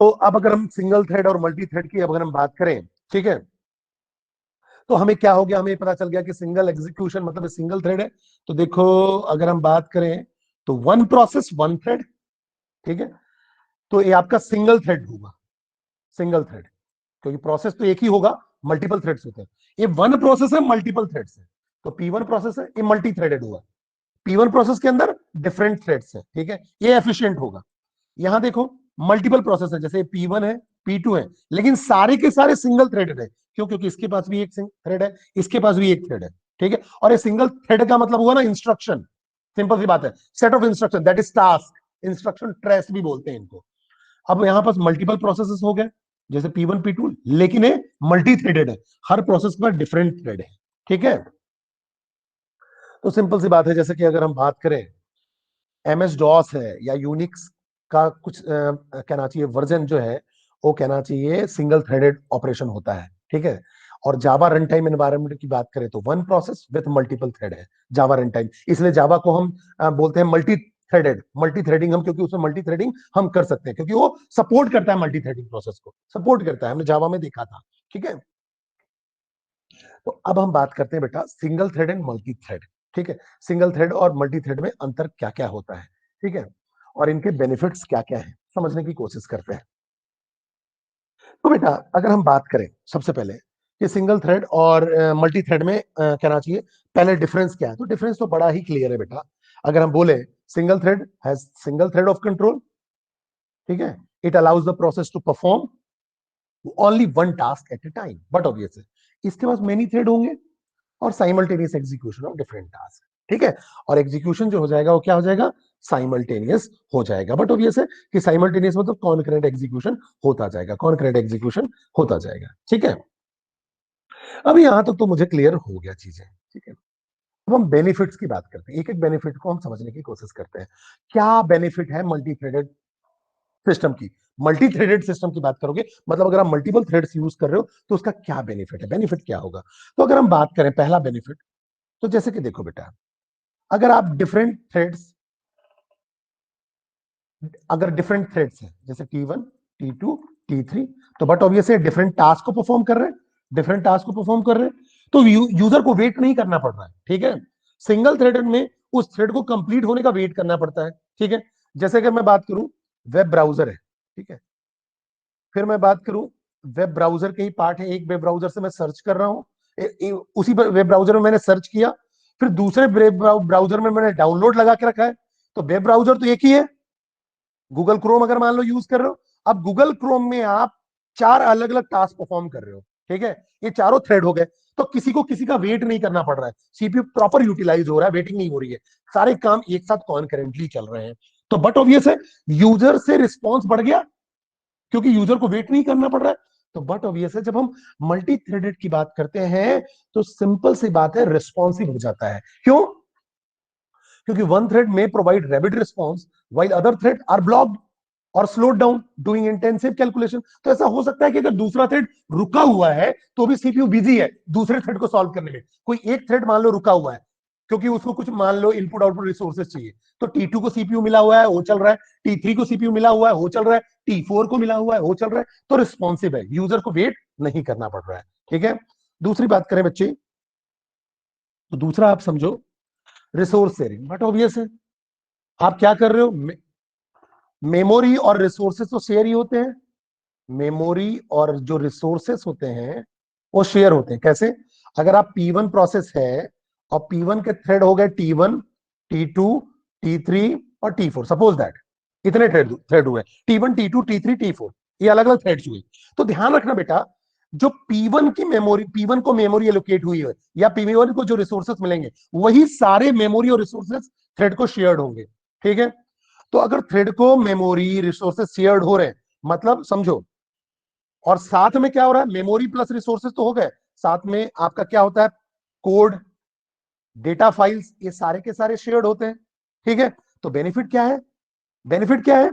तो अब अगर हम सिंगल थ्रेड और मल्टी थ्रेड की अगर हम बात करें, ठीक है, तो हमें क्या हो गया, हमें पता चल गया कि सिंगल एग्जीक्यूशन मतलब सिंगल थ्रेड है। तो देखो, अगर हम बात करें तो वन प्रोसेस वन थ्रेड, ठीक है। तो ये आपका सिंगल थ्रेड होगा, सिंगल थ्रेड, क्योंकि प्रोसेस तो एक ही होगा, मल्टीपल थ्रेड्स होते हैं। ये वन प्रोसेस है, मल्टीपल थ्रेड्स है। तो P1 प्रोसेस है, ये मल्टी थ्रेडेड हुआ। P1 प्रोसेस के अंदर डिफरेंट थ्रेड्स है, ठीक है, ये एफिशिएंट होगा। यहां देखो, मल्टीपल प्रोसेस है, जैसे P1 है, P2 है, लेकिन सारे के सारे सिंगल थ्रेडेड है। क्यों? क्योंकि इसके पास भी एक थ्रेड है, इसके पास भी एक थ्रेड है, ठीक है। और ये सिंगल थ्रेड का मतलब हुआ ना इंस्ट्रक्शन, सिंपल सी बात है, set of instruction, that is task, instruction trace भी बोलते हैं इनको। अब यहां पास मल्टीपल प्रोसेसेस हो गए, जैसे P1 P2, लेकिन ये मल्टी थ्रेडेड है, हर प्रोसेस पर डिफरेंट थ्रेड है, ठीक है। तो सिंपल सी बात है, जैसे कि अगर हम बात करें MS डॉस है या यूनिक्स का कुछ कहना चाहिए वर्जन जो है, वो कहना चाहिए सिंगल थ्रेडेड ऑपरेशन होता है, ठीक है। और जावा रन टाइम एनवायरनमेंट की बात करें तो one process with multiple thread है जावा रन टाइम। इसलिए जावा को हम बोलते हैं मल्टी थ्रेडेड, मल्टी थ्रेडिंग हम, क्योंकि उसमें मल्टी थ्रेडिंग हम कर सकते हैं, क्योंकि वो सपोर्ट करता है, मल्टी थ्रेडिंग प्रोसेस को सपोर्ट करता है, हमने जावा में देखा था, ठीक है। तो अब हम बात करते हैं बेटा single thread and multi thread, ठीक है। सिंगल थ्रेड और मल्टी थ्रेड में अंतर क्या क्या होता है, ठीक है, और इनके बेनिफिट्स क्या क्या है, समझने की कोशिश करते हैं। तो बेटा अगर हम बात करें सबसे पहले कि सिंगल थ्रेड और मल्टी थ्रेड में कहना चाहिए पहले डिफरेंस क्या है, तो डिफरेंस तो बड़ा ही क्लियर है बेटा। अगर हम बोले single thread has single thread of control, ठीक है, it allows the process to perform only one task at a time, but obviously इसके पास मेनी थ्रेड होंगे और simultaneous execution of different task, ठीक है। और एग्जीक्यूशन जो हो जाएगा वो क्या हो जाएगा, साइमल्टेनियस हो जाएगा। बट ऑब्वियस है कि साइमल्टेनियस मतलब कॉन्करेंट एग्जीक्यूशन होता जाएगा, कॉन्करेंट एग्जीक्यूशन होता जाएगा, ठीक है। अब यहां तक तो मुझे क्लियर हो गया चीजें, ठीक है। अब हम बेनिफिट्स की बात करते हैं, एक एक बेनिफिट को हम समझने की कोशिश करते हैं। क्या बेनिफिट है मल्टी थ्रेडेड सिस्टम की? मल्टी थ्रेडेड सिस्टम की बात करोगे मतलब अगर आप मल्टीपल थ्रेड्स यूज कर रहे हो तो उसका क्या बेनिफिट है, बेनिफिट क्या होगा? तो अगर हम बात करें पहला बेनिफिट, तो जैसे कि देखो बेटा, अगर आप डिफरेंट थ्रेड्स, अगर डिफरेंट थ्रेड्स हैं जैसे T1 T2 T3। तो बट ऑब्वियसली डिफरेंट टास्क को परफॉर्म कर रहे हैं, डिफरेंट टास्क को परफॉर्म कर रहे हैं, तो यूजर को वेट नहीं करना पड़ रहा है। ठीक है, सिंगल थ्रेडेड में उस थ्रेड को कंप्लीट होने का वेट करना पड़ता है। ठीक है, जैसे कि मैं बात करूं, वेब ब्राउजर है, ठीक है, फिर मैं बात करूं, वेब ब्राउजर के ही पार्ट है, एक वेब ब्राउजर से मैं सर्च कर रहा हूं, उसी वेब ब्राउजर में मैंने सर्च किया, फिर दूसरे वेब ब्राउजर में मैंने डाउनलोड लगा के रखा है। तो वेब ब्राउजर तो एक ही है, गूगल क्रोम अगर मान लो यूज कर रहे हो, अब गूगल क्रोम में आप चार अलग अलग टास्क परफॉर्म कर रहे हो। ठीक है, ये चारों थ्रेड हो गए, तो किसी को किसी का वेट नहीं करना पड़ रहा है, सीपीयू प्रॉपर यूटिलाइज हो रहा है, वेटिंग नहीं हो रही है, सारे काम एक साथ कॉन्करेंटली चल रहे हैं। तो बट ऑब्वियस है, यूजर से रिस्पॉन्स बढ़ गया क्योंकि यूजर को वेट नहीं करना पड़ रहा है। तो बट ऑब्वियस है, जब हम मल्टी थ्रेडेड की बात करते हैं तो सिंपल सी बात है, रिस्पॉन्सिव हो जाता है। क्यों? क्योंकि one thread may provide rapid response while other thread are blocked or slowed down doing intensive calculation. तो ऐसा हो सकता है कि अगर दूसरा थ्रेड रुका हुआ है तो भी सीपीयू बिजी है दूसरे थ्रेड को सॉल्व करने में। कोई एक थ्रेड मान लो रुका हुआ है क्योंकि उसको कुछ मान लो इनपुट आउटपुट रिसोर्सेज चाहिए, तो T2 को सीपीयू मिला हुआ है, वो चल रहा है, T3 को सीपीयू मिला हुआ है, वो चल रहा है, T4 को मिला हुआ है, वो चल रहा है, तो रिस्पॉन्सिव है, यूजर को वेट नहीं करना पड़ रहा है। ठीक है, दूसरी बात करें बच्चे, तो दूसरा आप समझो रिसोर्स शेयरिंग। बट ऑब्वियस है, आप क्या कर रहे हो, मेमोरी और रिसोर्सेस तो शेयर ही होते हैं, मेमोरी और जो रिसोर्सेस होते हैं वो शेयर होते हैं। कैसे? अगर आप P1 प्रोसेस है और P1 के थ्रेड हो गए T1, T2, T3 और T4, सपोज दैट इतने थ्रेड थ्रेड हुए, T1, T2, T3, T4, ये अलग अलग थ्रेड्स हुए। तो ध्यान रखना बेटा, जो P1 की मेमोरी, P1 को मेमोरी एलोकेट हुई है या P1 को जो रिसोर्सेस मिलेंगे वही सारे मेमोरी और रिसोर्सेस थ्रेड को शेयर्ड होंगे। ठीक है, तो अगर थ्रेड को मेमोरी रिसोर्सेस शेयर्ड हो रहे हैं, मतलब समझो, और साथ में क्या हो रहा है, मेमोरी प्लस रिसोर्सेज तो हो गए, साथ में आपका क्या होता है, कोड, डेटा फाइल्स, ये सारे के सारे शेयर्ड होते हैं। ठीक है, तो बेनिफिट क्या है, बेनिफिट क्या है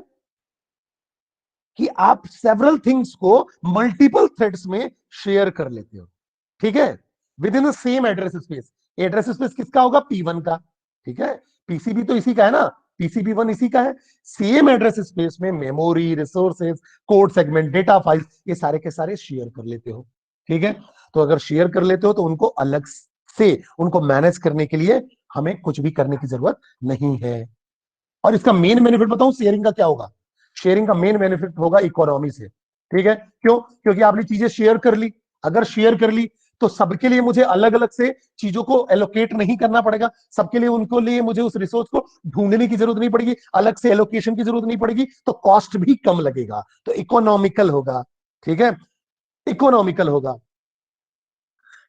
कि आप सेवरल थिंग्स को मल्टीपल थ्रेड्स में शेयर कर लेते हो। ठीक है, with in the same address space. Address space किसका होगा, P1 का। ठीक है, पीसीबी तो इसी का है ना, पीसीबी 1 इसी का है। सेम एड्रेस स्पेस में memory, resources, code segment, data files, ये सारे के सारे शेयर कर लेते हो। ठीक है, तो अगर शेयर कर लेते हो तो उनको अलग से उनको मैनेज करने के लिए हमें कुछ भी करने की जरूरत नहीं है। और इसका मेन बेनिफिट बताऊं शेयरिंग का क्या होगा, शेयरिंग का मेन बेनिफिट होगा इकोनॉमी से। ठीक है, क्यों? क्योंकि आपने चीजें शेयर कर ली, अगर शेयर कर ली तो सबके लिए मुझे अलग अलग से चीजों को एलोकेट नहीं करना पड़ेगा, सबके लिए उनको लिए मुझे उस रिसोर्स को ढूंढने की जरूरत नहीं पड़ेगी, अलग से एलोकेशन की जरूरत नहीं पड़ेगी, तो कॉस्ट भी कम लगेगा, तो इकोनॉमिकल होगा। ठीक है, इकोनॉमिकल होगा।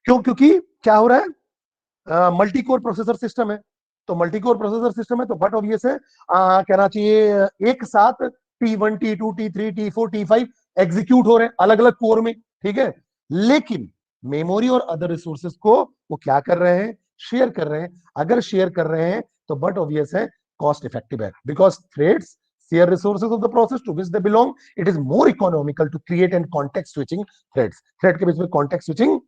क्यों? क्योंकि क्या हो रहा है, मल्टी कोर प्रोसेसर सिस्टम है, तो मल्टी कोर प्रोसेसर सिस्टम है, तो बट ऑब्वियस है, कहना चाहिए एक साथ T1, T2, T3, T4, T5 execute हो रहे हैं अलग अलग कोर में। ठीक है, लेकिन मेमोरी और अदर रिसोर्सेज को वो क्या कर रहे हैं, शेयर कर रहे हैं। अगर शेयर कर रहे हैं तो बट ऑब्वियस है, कॉस्ट इफेक्टिव है, because threads share resources of the process to which they belong, it is more economical to create and context switching threads, thread के बीच में कॉन्टेक्स्ट स्विचिंग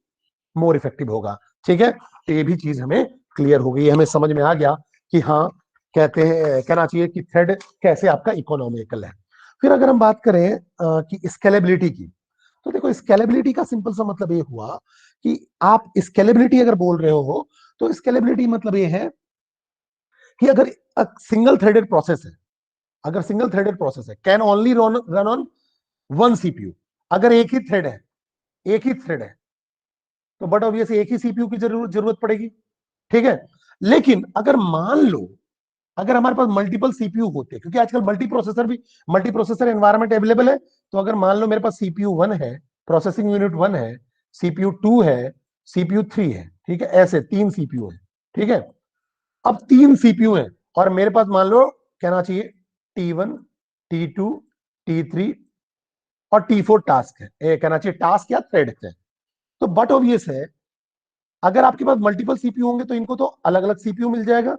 मोर इफेक्टिव होगा। ठीक है, तो ये भी चीज हमें क्लियर हो गई, हमें समझ में आ गया कि हाँ, कहते हैं, कहना चाहिए कि थ्रेड कैसे आपका इकोनॉमिकल है। फिर अगर हम बात करें कि स्केलेबिलिटी की, तो देखो स्केलेबिलिटी का सिंपल सा मतलब ये हुआ कि आप स्केलेबिलिटी अगर बोल रहे हो तो स्केलेबिलिटी मतलब ये है कि अगर सिंगल थ्रेडेड प्रोसेस है, अगर सिंगल थ्रेडेड प्रोसेस है, can only run on one CPU, अगर एक ही थ्रेड है, एक ही थ्रेड है, तो बट ऑब्वियस एक ही सीपीयू की जरूरत पड़ेगी। ठीक है, लेकिन अगर मान लो अगर हमारे पास मल्टीपल सीपीयू होते, क्योंकि आजकल मल्टी प्रोसेसर एनवायरमेंट अवेलेबल है, तो अगर मान लो मेरे पास CPU 1 है, प्रोसेसिंग यूनिट 1 है, CPU 2 है, CPU 3 है, ठीक है, ऐसे 3 CPU है। ठीक है, अब 3 CPU है और मेरे पास मान लो कहना चाहिए T1, T2, T3 और T4 टास्क है, कहना चाहिए टास्क या थ्रेड है। तो बट ऑब्वियस है, अगर आपके पास मल्टीपल सीपीयू होंगे तो इनको तो अलग अलग सीपीयू मिल जाएगा,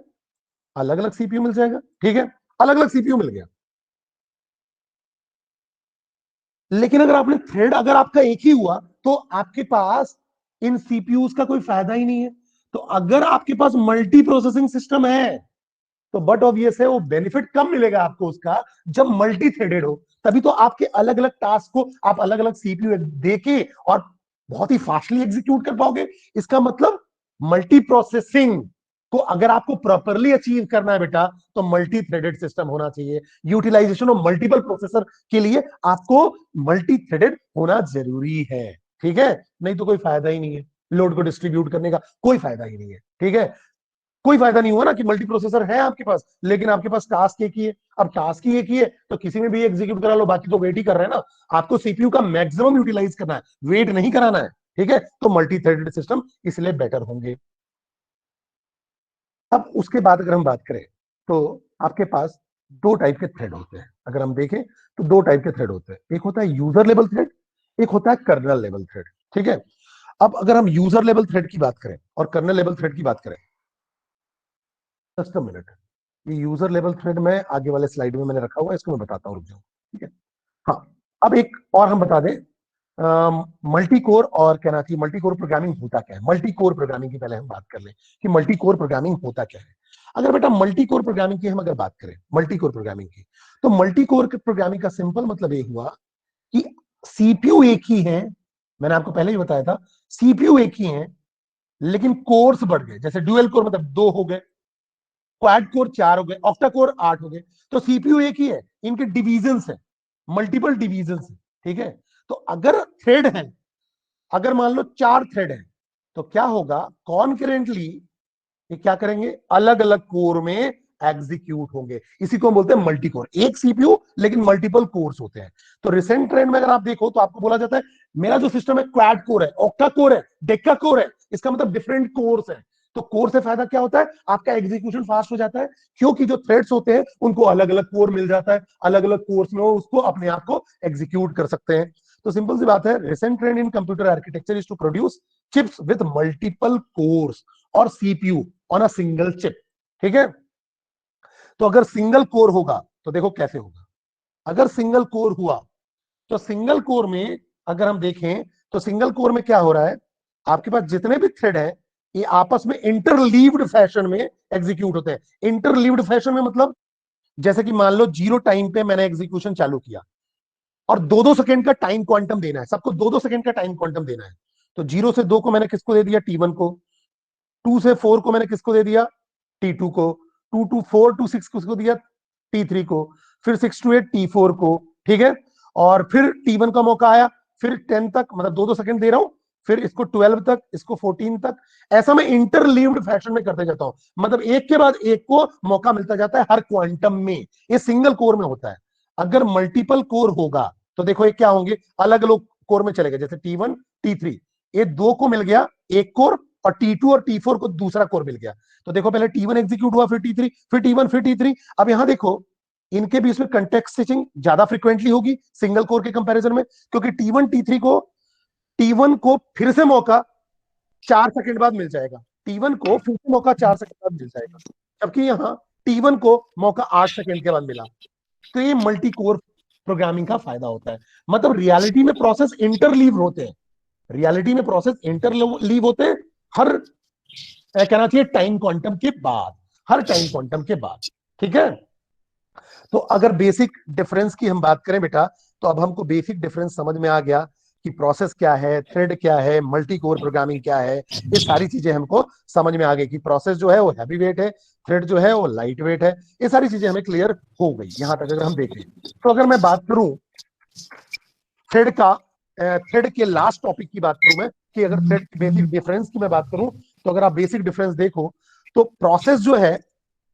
अलग अलग सीपीयू मिल जाएगा। ठीक है, अलग अलग सीपीयू मिल गया, लेकिन अगर आपने थ्रेड अगर आपका एक ही हुआ तो आपके पास इन सीपीयूज का कोई फायदा ही नहीं है। तो अगर आपके पास मल्टी प्रोसेसिंग सिस्टम है तो बट ऑब्वियस है वो बेनिफिट कम मिलेगा आपको उसका जब मल्टी थ्रेडेड हो, तभी तो आपके अलग अलग टास्क को आप अलग अलग सीपीयू देके और बहुत ही फास्टली एग्जीक्यूट कर पाओगे। इसका मतलब मल्टी प्रोसेसिंग को अगर आपको प्रॉपरली अचीव करना है बेटा, तो मल्टी थ्रेडेड सिस्टम होना चाहिए। यूटिलाइजेशन ऑफ मल्टीपल प्रोसेसर के लिए आपको मल्टी थ्रेडेड होना जरूरी है, ठीक है? नहीं तो कोई फायदा ही नहीं है, लोड को डिस्ट्रीब्यूट करने का कोई फायदा ही नहीं है, ठीक है? कोई फायदा नहीं हुआ ना कि मल्टी प्रोसेसर है आपके पास, लेकिन आपके पास टास्क एक ही है। अब टास्क ही एक ही है तो किसी में भी एग्जीक्यूट करा लो, बाकी तो वेट ही कर रहे हैं ना। आपको सीपीयू का मैक्सिमम यूटिलाइज करना है, वेट नहीं कराना है, ठीक है? तो मल्टी थ्रेडेड सिस्टम इसलिए बेटर होंगे। अब उसके बाद अगर हम बात करें तो आपके पास दो टाइप के थ्रेड होते हैं। अगर हम देखें तो दो टाइप के थ्रेड होते हैं, एक होता है यूजर लेवल थ्रेड, एक होता है कर्नल लेवल थ्रेड, ठीक है? अब अगर हम यूजर लेवल थ्रेड की बात करें और कर्नल लेवल थ्रेड की बात करें, जस्ट अ मिनट, ये यूजर लेवल थ्रेड में आगे वाले स्लाइड में मैंने रखा हुआ है, इसको मैं बताता हूँ, रुक जाओ, ठीक है? हाँ, अब एक और हम बता दें, मल्टी कोर और कहना चाहिए मल्टी कोर प्रोग्रामिंग होता क्या है। मल्टी कोर प्रोग्रामिंग की पहले हम बात कर लें कि मल्टी कोर प्रोग्रामिंग होता क्या है। अगर बेटा मल्टी कोर प्रोग्रामिंग की हम अगर बात करें, मल्टी कोर प्रोग्रामिंग की, तो मल्टी कोर प्रोग्रामिंग का सिंपल मतलब ये हुआ कि सीपीयू एक ही है। मैंने आपको पहले ही बताया था, सीपीयू एक ही है, लेकिन कोर्स बढ़ गए। जैसे ड्यूअल कोर मतलब दो हो गए, क्वाड कोर चार हो गए, ऑक्टा कोर आठ हो गए। तो सीपीयू एक ही है, इनके डिवीजन है, मल्टीपल डिवीजन है, ठीक है? तो अगर थ्रेड है, अगर मान लो चार थ्रेड है, तो क्या होगा, कॉन्करेंटली ये क्या करेंगे, अलग अलग कोर में एग्जीक्यूट होंगे। इसी को हम बोलते हैं मल्टी कोर। एक सीपीयू लेकिन मल्टीपल कोर्स होते हैं। तो रिसेंट ट्रेंड में अगर आप देखो तो आपको बोला जाता है मेरा जो सिस्टम है क्वाड कोर है, ऑक्टा कोर है, डेक्का कोर है। इसका मतलब डिफरेंट कोर्स है। तो कोर से फायदा क्या होता है, आपका एग्जीक्यूशन फास्ट हो जाता है, क्योंकि जो थ्रेड्स होते हैं उनको अलग अलग कोर मिल जाता है, अलग अलग कोर्स में वो उसको अपने आप को एग्जीक्यूट कर सकते हैं। तो सिंपल सी बात है, recent trend in computer architecture is to produce chips with multiple cores और CPU on a single chip, ठीक है? तो अगर सिंगल कोर होगा तो देखो कैसे होगा। अगर सिंगल कोर हुआ तो सिंगल कोर में अगर हम देखें तो सिंगल कोर में क्या हो रहा है, आपके पास जितने भी थ्रेड है ये आपस में इंटरलीव्ड फैशन में एग्जीक्यूट होते हैं। इंटरलीव्ड फैशन में मतलब जैसे कि मान लो 0 टाइम पे मैंने एग्जीक्यूशन चालू किया और 2-2 सेकंड का टाइम क्वांटम देना है, सबको 2-2 सेकंड का टाइम क्वांटम देना है। तो 0 से 2 को मैंने किसको दे दिया, T1 को। 2 से 4 को मैंने किसको दे दिया, T2 को। 2 to 4 to 6 किसको दिया, T3 को। फिर 6 to 8 T4 को, ठीक है? और फिर T1 का मौका आया, फिर 10 तक, मतलब 2-2 सेकंड दे रहा हूं, फिर इसको 12 तक, इसको 14 तक। ऐसा मैं इंटरलीव्ड फैशन में करते जाता हूं, मतलब एक के बाद एक को मौका मिलता जाता है हर क्वांटम में। ये सिंगल कोर में होता है। अगर मल्टीपल कोर होगा तो देखो ये क्या होंगे, अलग अलग कोर में चले गए। जैसे T1 T3, ये दो को मिल गया एक कोर, और T2 और T4 को दूसरा कोर मिल गया। तो देखो पहले T1 एग्जीक्यूट हुआ, फिर T3, फिर T1, फिर T3। अब यहां देखो इनके बीच में कंटेक्स्ट स्विचिंग ज्यादा फ्रीक्वेंटली होगी सिंगल कोर के कंपैरिजन में, क्योंकि T1 को फिर से मौका 4 सेकंड बाद मिल जाएगा, T1 को फिर से मौका 4 सेकंड बाद मिल जाएगा, जबकि यहाँ T1 को मौका 8 सेकंड के बाद मिला। तो ये मल्टी कोर प्रोग्रामिंग का फायदा होता है। मतलब रियलिटी में प्रोसेस इंटरलीव होते हैं, रियलिटी में प्रोसेस इंटरलीव होते हैं, हर कहना चाहिए टाइम क्वांटम के बाद, हर टाइम क्वांटम के बाद, ठीक है? तो अगर बेसिक डिफरेंस की हम बात करें बेटा, तो अब हमको बेसिक डिफरेंस समझ में आ गया कि प्रोसेस क्या है, थ्रेड क्या है, मल्टी कोर प्रोग्रामिंग क्या है। ये सारी चीजें हमको समझ में आ गई कि प्रोसेस जो है वो हैवी वेट है, थ्रेड जो है वो लाइट वेट है। ये सारी चीजें हमें क्लियर हो गई यहां तक अगर हम देखें। तो अगर मैं बात करूं थ्रेड का, थ्रेड के लास्ट टॉपिक की बात करूं मैं, कि अगर थ्रेड की बेसिक डिफरेंस की मैं बात करूं, तो अगर आप बेसिक डिफरेंस देखो तो प्रोसेस जो है,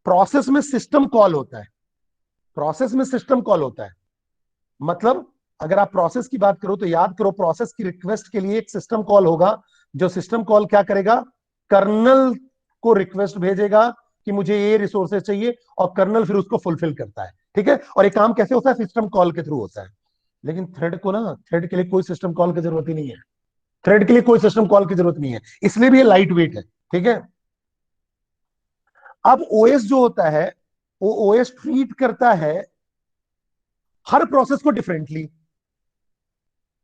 प्रोसेस में सिस्टम कॉल होता है, प्रोसेस में सिस्टम कॉल होता है। मतलब अगर आप प्रोसेस की बात करो तो याद करो, प्रोसेस की रिक्वेस्ट के लिए एक सिस्टम कॉल होगा। जो सिस्टम कॉल क्या करेगा, कर्नल को रिक्वेस्ट भेजेगा कि मुझे ये रिसोर्सेज चाहिए, और कर्नल फिर उसको फुलफिल करता है, ठीक है? और ये काम कैसे होता है, सिस्टम कॉल के थ्रू होता है। लेकिन थ्रेड को ना, थ्रेड के लिए कोई सिस्टम कॉल की जरूरत ही नहीं है, थ्रेड के लिए कोई सिस्टम कॉल की जरूरत नहीं है, इसलिए भी ये लाइट वेट है, ठीक है? अब ओएस जो होता है, वो ओएस ट्रीट करता है हर प्रोसेस को डिफरेंटली,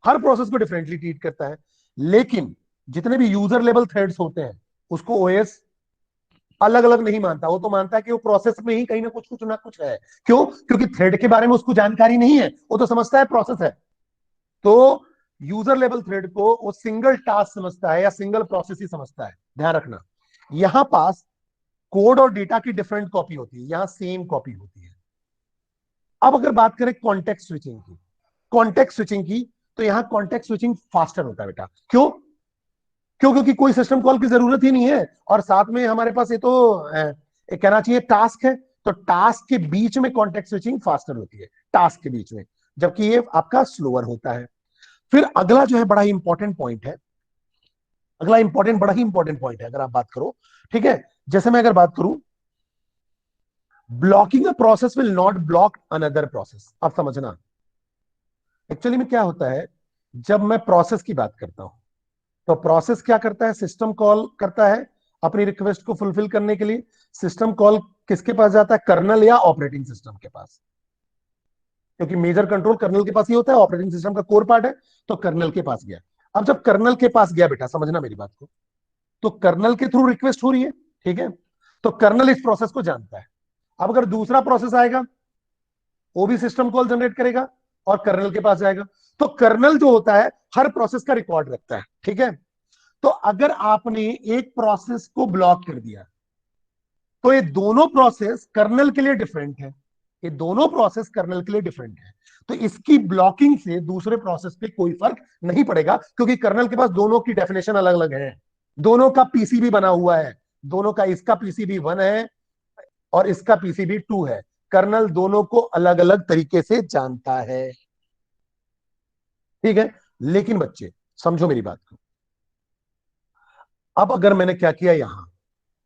हर प्रोसेस को डिफरेंटली ट्रीट करता है। लेकिन जितने भी यूजर लेवल थ्रेड्स होते हैं उसको ओएस अलग अलग नहीं मानता, वो तो मानता है कि वो प्रोसेस में ही कहीं ना कुछ है। क्यों? क्योंकि थ्रेड के बारे में उसको जानकारी नहीं है, वो तो समझता है प्रोसेस है। तो यूजर लेवल थ्रेड को वो सिंगल टास्क समझता है या सिंगल प्रोसेस ही समझता है। ध्यान रखना, यहां पास कोड और डेटा की डिफरेंट कॉपी होती है, यहां सेम कॉपी होती है। अब अगर बात करें कॉन्टेक्स्ट स्विचिंग की, कॉन्टेक्स्ट स्विचिंग की, तो यहां कॉन्टेक्स्ट स्विचिंग फास्टर होता है बेटा। क्यों? क्यों? क्योंकि कोई सिस्टम कॉल की जरूरत ही नहीं है, और साथ में हमारे पास ये तो कहना चाहिए टास्क है, तो टास्क के बीच में कॉन्टेक्स्ट स्विचिंग फास्टर होती है, टास्क के बीच में, जबकि ये आपका स्लोअर होता है। फिर अगला जो है बड़ा ही इंपॉर्टेंट पॉइंट है, बड़ा ही इंपॉर्टेंट पॉइंट है अगर आप बात करो, ठीक है। जैसे मैं अगर बात करूं, blocking a process will not block another process. आप समझना, एक्चुअली में क्या होता है, जब मैं प्रोसेस की बात करता हूं, तो प्रोसेस क्या करता है, सिस्टम कॉल करता है अपनी रिक्वेस्ट को फुलफिल करने के लिए। सिस्टम कॉल किसके पास जाता है? कर्नल या ऑपरेटिंग सिस्टम के पास, क्योंकि मेजर कंट्रोल कर्नल के पास ही होता है, ऑपरेटिंग सिस्टम का कोर पार्ट है, तो कर्नल के पास गया। अब जब कर्नल के पास गया बेटा, समझना मेरी बात को, तो कर्नल के थ्रू रिक्वेस्ट हो रही है, ठीक है, तो कर्नल इस प्रोसेस को जानता है। अब अगर दूसरा प्रोसेस आएगा, वो भी सिस्टम कॉल जनरेट करेगा और कर्नल के पास जाएगा, तो कर्नल जो होता है हर प्रोसेस का रिकॉर्ड रखता है, ठीक है। तो अगर आपने एक प्रोसेस को ब्लॉक कर दिया, तो ये दोनों प्रोसेस कर्नल के लिए डिफरेंट है, ये दोनों प्रोसेस कर्नल के लिए डिफरेंट है। तो इसकी ब्लॉकिंग से दूसरे प्रोसेस पे कोई फर्क नहीं पड़ेगा, क्योंकि कर्नल के पास दोनों की डेफिनेशन अलग अलग है, दोनों का पीसीबी बना हुआ है, दोनों का, इसका पीसीबी 1 है और इसका पीसीबी 2 है। कर्नल दोनों को अलग अलग तरीके से जानता है, ठीक है। लेकिन बच्चे समझो मेरी बात को, अब अगर मैंने क्या किया यहां,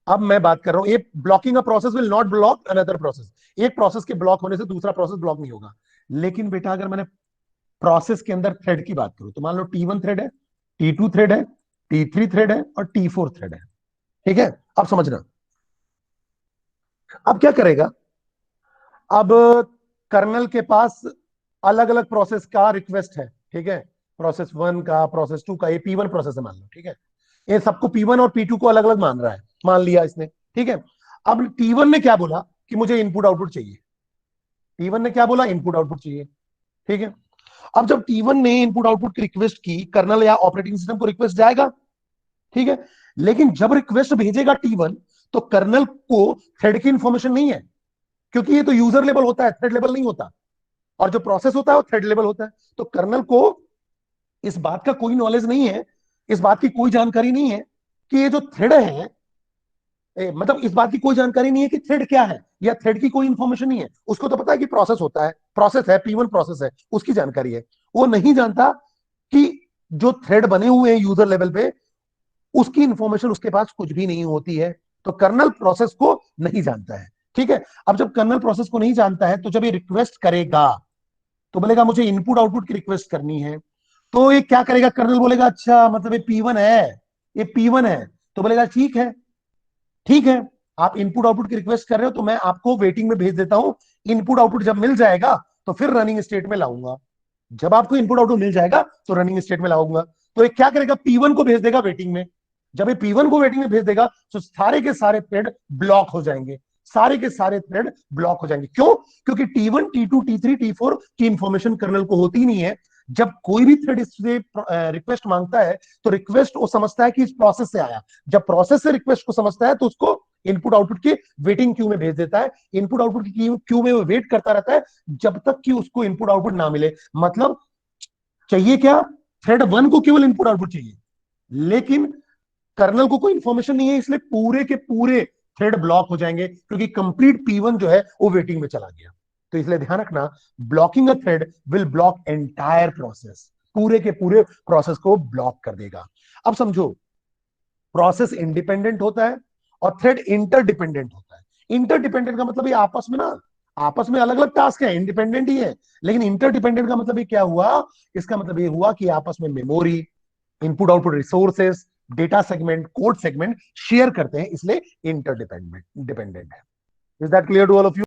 अब मैं बात कर रहा हूं, ये blocking a process will not block another process, एक प्रोसेस के ब्लॉक होने से दूसरा प्रोसेस ब्लॉक नहीं होगा। लेकिन बेटा अगर मैंने प्रोसेस के अंदर थ्रेड की बात करूं, तो मान लो T1 थ्रेड है, T2 थ्रेड है, T3 थ्रेड है और T4 थ्रेड है, ठीक है। अब समझना, अब क्या करेगा, अब कर्नल के पास अलग अलग प्रोसेस का रिक्वेस्ट है, ठीक है, प्रोसेस 1 का, प्रोसेस 2 का, ये P1 प्रोसेस है मान लो, ठीक है। ये सबको P1 और P2 को अलग अलग मान रहा है, मान लिया इसने, ठीक है। अब T1 ने क्या बोला कि मुझे इनपुट आउटपुट चाहिए, T1 ने क्या बोला, इनपुट आउटपुट चाहिए, ठीक है। अब जब T1 ने इनपुट आउटपुट की रिक्वेस्ट की, कर्नल या ऑपरेटिंग सिस्टम को रिक्वेस्ट जाएगा, ठीक है। लेकिन जब रिक्वेस्ट भेजेगा T1, तो कर्नल को थ्रेड की इंफॉर्मेशन नहीं है, क्योंकि ये तो यूजर लेवल होता है, थ्रेड लेवल नहीं होता, और जो प्रोसेस होता है वो थ्रेड लेवल होता है। तो कर्नल को इस बात का कोई नॉलेज नहीं है, इस बात की कोई जानकारी नहीं है कि ये जो थ्रेड है, मतलब इस बात की कोई जानकारी नहीं है कि थ्रेड क्या है, या थ्रेड की कोई इंफॉर्मेशन नहीं है। उसको तो पता है कि प्रोसेस होता है, प्रोसेस है, P1 प्रोसेस है, उसकी जानकारी है। वो नहीं जानता कि जो थ्रेड बने हुए हैं यूजर लेवल पे, उसकी इंफॉर्मेशन उसके पास कुछ भी नहीं होती है। तो कर्नल प्रोसेस को नहीं जानता है, ठीक है। अब जब कर्नल प्रोसेस को नहीं जानता है, तो जब ये रिक्वेस्ट करेगा, तो बोलेगा मुझे इनपुट आउटपुट की रिक्वेस्ट करनी है, तो ये क्या करेगा, कर्नल बोलेगा अच्छा मतलब ये P1 है, ये P1 है, तो बोलेगा ठीक है, ठीक है, आप इनपुट आउटपुट की रिक्वेस्ट कर रहे हो, तो मैं आपको वेटिंग में भेज देता हूं। इनपुट आउटपुट जब मिल जाएगा तो फिर रनिंग स्टेट में लाऊंगा, जब आपको इनपुट आउटपुट मिल जाएगा तो रनिंग स्टेट में लाऊंगा। तो ये क्या करेगा, P1 को भेज देगा वेटिंग में। जब ये P1 को वेटिंग में भेज देगा, तो सारे के सारे थ्रेड ब्लॉक हो जाएंगे, सारे के सारे थ्रेड ब्लॉक हो जाएंगे। क्यों? क्योंकि T1 T2 T3 T4 की इंफॉर्मेशन कर्नल को होती नहीं है। जब कोई भी थ्रेड इससे रिक्वेस्ट मांगता है, तो रिक्वेस्ट वो समझता है कि इस प्रोसेस से आया, जब प्रोसेस से रिक्वेस्ट को समझता है, तो उसको इनपुट आउटपुट की वेटिंग क्यू में भेज देता है। इनपुट आउटपुट की क्यू में वो वेट करता रहता है जब तक कि उसको इनपुट आउटपुट ना मिले। मतलब चाहिए क्या, थ्रेड 1 को केवल इनपुट आउटपुट चाहिए, लेकिन कर्नल को कोई इंफॉर्मेशन नहीं है, इसलिए पूरे के पूरे थ्रेड ब्लॉक हो जाएंगे, क्योंकि कंप्लीट P1 जो है वो वेटिंग में चला गया। तो इसलिए ध्यान रखना, blocking a thread will block entire process, पूरे के पूरे प्रोसेस को ब्लॉक कर देगा। अब समझो, प्रोसेस इंडिपेंडेंट होता है और थ्रेड इंटरडिपेंडेंट होता है। इंटरडिपेंडेंट का मतलब ये आपस में ना, आपस में अलग अलग टास्क है, इंडिपेंडेंट ही है। लेकिन इंटरडिपेंडेंट का मतलब ये क्या हुआ, इसका मतलब ये हुआ कि आपस में memory, input output resources, data segment, code segment share करते हैं, इसलिए इंटरडिपेंडेंट डिपेंडेंट है। Is that clear to all of you?